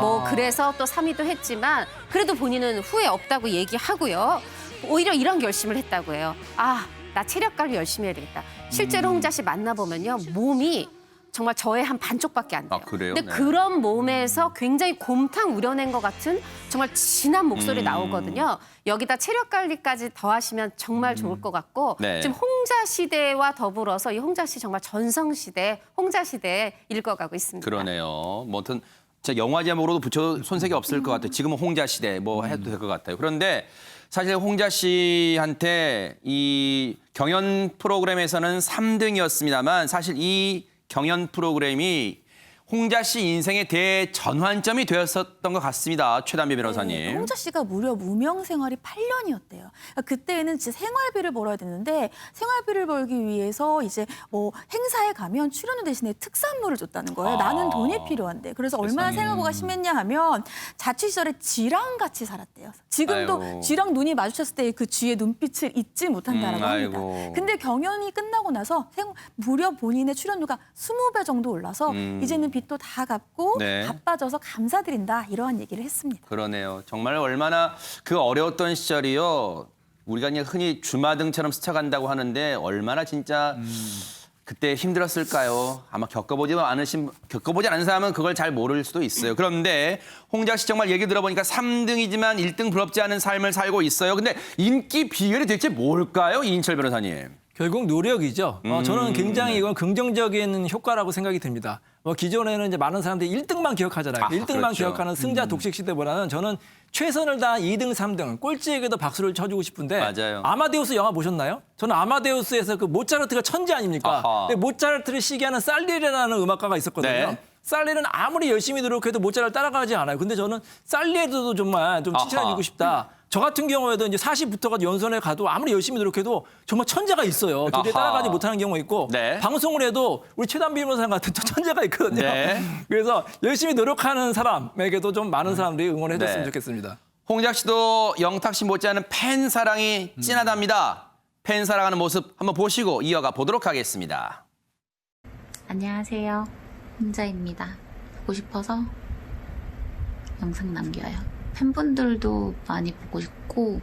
뭐 그래서 또 3위도 했지만 그래도 본인은 후회 없다고 얘기하고요. 오히려 이런 결심을 했다고 해요. 나 체력 관리 열심히 해야 되겠다. 실제로 홍자 씨 만나보면요. 몸이 정말 저의 한 반쪽밖에 안 돼요. 그래요? 근데 네. 그런 몸에서 굉장히 곰탕 우려낸 것 같은 정말 진한 목소리 나오거든요. 여기다 체력 관리까지 더하시면 정말 좋을 것 같고 네. 지금 홍자 시대와 더불어서 이 홍자 씨 정말 전성 시대, 홍자 시대에 읽어가고 있습니다. 그러네요. 뭐 아무튼 진짜 영화 제목으로도 붙여도 손색이 없을 것 같아요. 지금은 홍자 시대 뭐 해도 될 것 같아요. 그런데 사실 홍자 씨한테 이 경연 프로그램에서는 3등이었습니다만 사실 이 경연 프로그램이 홍자 씨 인생의 대전환점이 되었었던 것 같습니다. 최단비 변호사님. 네, 홍자 씨가 무려 무명 생활이 8년이었대요. 그때는 진짜 생활비를 벌어야 되는데 생활비를 벌기 위해서 이제 뭐 행사에 가면 출연료 대신에 특산물을 줬다는 거예요. 나는 돈이 필요한데. 그래서 얼마나 생활고가 심했냐 하면 자취 시절에 쥐랑 같이 살았대요. 지금도 아이고. 쥐랑 눈이 마주쳤을 때 그 쥐의 눈빛을 잊지 못한다라고 합니다. 아이고. 근데 경연이 끝나고 나서 무려 본인의 출연료가 20배 정도 올라서 이제는 빚도 다 갚고 네. 바빠져서 감사드린다 이러한 얘기를 했습니다. 그러네요. 정말 얼마나 그 어려웠던 시절이요. 우리가 그냥 흔히 주마등처럼 스쳐간다고 하는데 얼마나 진짜 그때 힘들었을까요? 아마 겪어보지 않은 사람은 그걸 잘 모를 수도 있어요. 그런데 홍자 씨 정말 얘기 들어보니까 3등이지만 1등 부럽지 않은 삶을 살고 있어요. 근데 인기 비결이 대체 뭘까요? 이인철 변호사님. 결국 노력이죠. 저는 굉장히 이건 긍정적인 효과라고 생각이 듭니다. 기존에는 이제 많은 사람들이 1등만 기억하잖아요. 1등만 그렇죠. 기억하는 승자 독식 시대보다는 저는 최선을 다한 2등, 3등, 꼴찌에게도 박수를 쳐주고 싶은데 맞아요. 아마데우스 영화 보셨나요? 저는 아마데우스에서 그 모차르트가 천재 아닙니까? 아하. 근데 모차르트를 시기하는 살리에라는 음악가가 있었거든요. 네. 살리는 아무리 열심히 노력해도 모차르트 따라가지 않아요. 근데 저는 살리에도 정말 좀 칭찬해주고 싶다. 저 같은 경우에도 이제 40부터가 연선에 가도 아무리 열심히 노력해도 정말 천재가 있어요. 도저히 아하. 따라가지 못하는 경우가 있고 네. 방송을 해도 우리 최단비 변호사 같은 또 천재가 있거든요. 네. 그래서 열심히 노력하는 사람에게도 좀 많은 사람들이 응원해줬으면 네. 좋겠습니다. 홍자 씨도 영탁 씨 못지않은 팬 사랑이 진하답니다. 팬 사랑하는 모습 한번 보시고 이어가 보도록 하겠습니다. 안녕하세요. 홍자입니다. 보고 싶어서 영상 남겨요. 팬분들도 많이 보고 싶고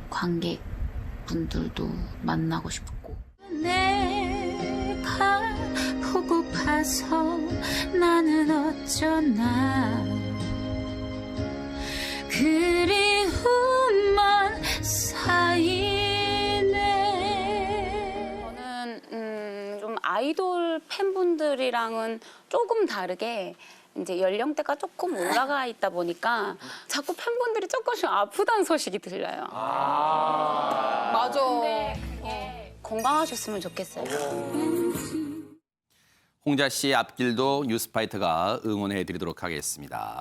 관객분들도 만나고 싶고 내가 보고파서 나는 어쩌나 그리움만 쌓이네. 저는 좀 아이돌 팬분들이랑은 조금 다르게 이제 연령대가 조금 올라가 있다 보니까 자꾸 팬분들이 조금씩 아프다는 소식이 들려요. 맞아. 근데 그게 건강하셨으면 좋겠어요. 홍자 씨의 앞길도 뉴스파이터가 응원해드리도록 하겠습니다.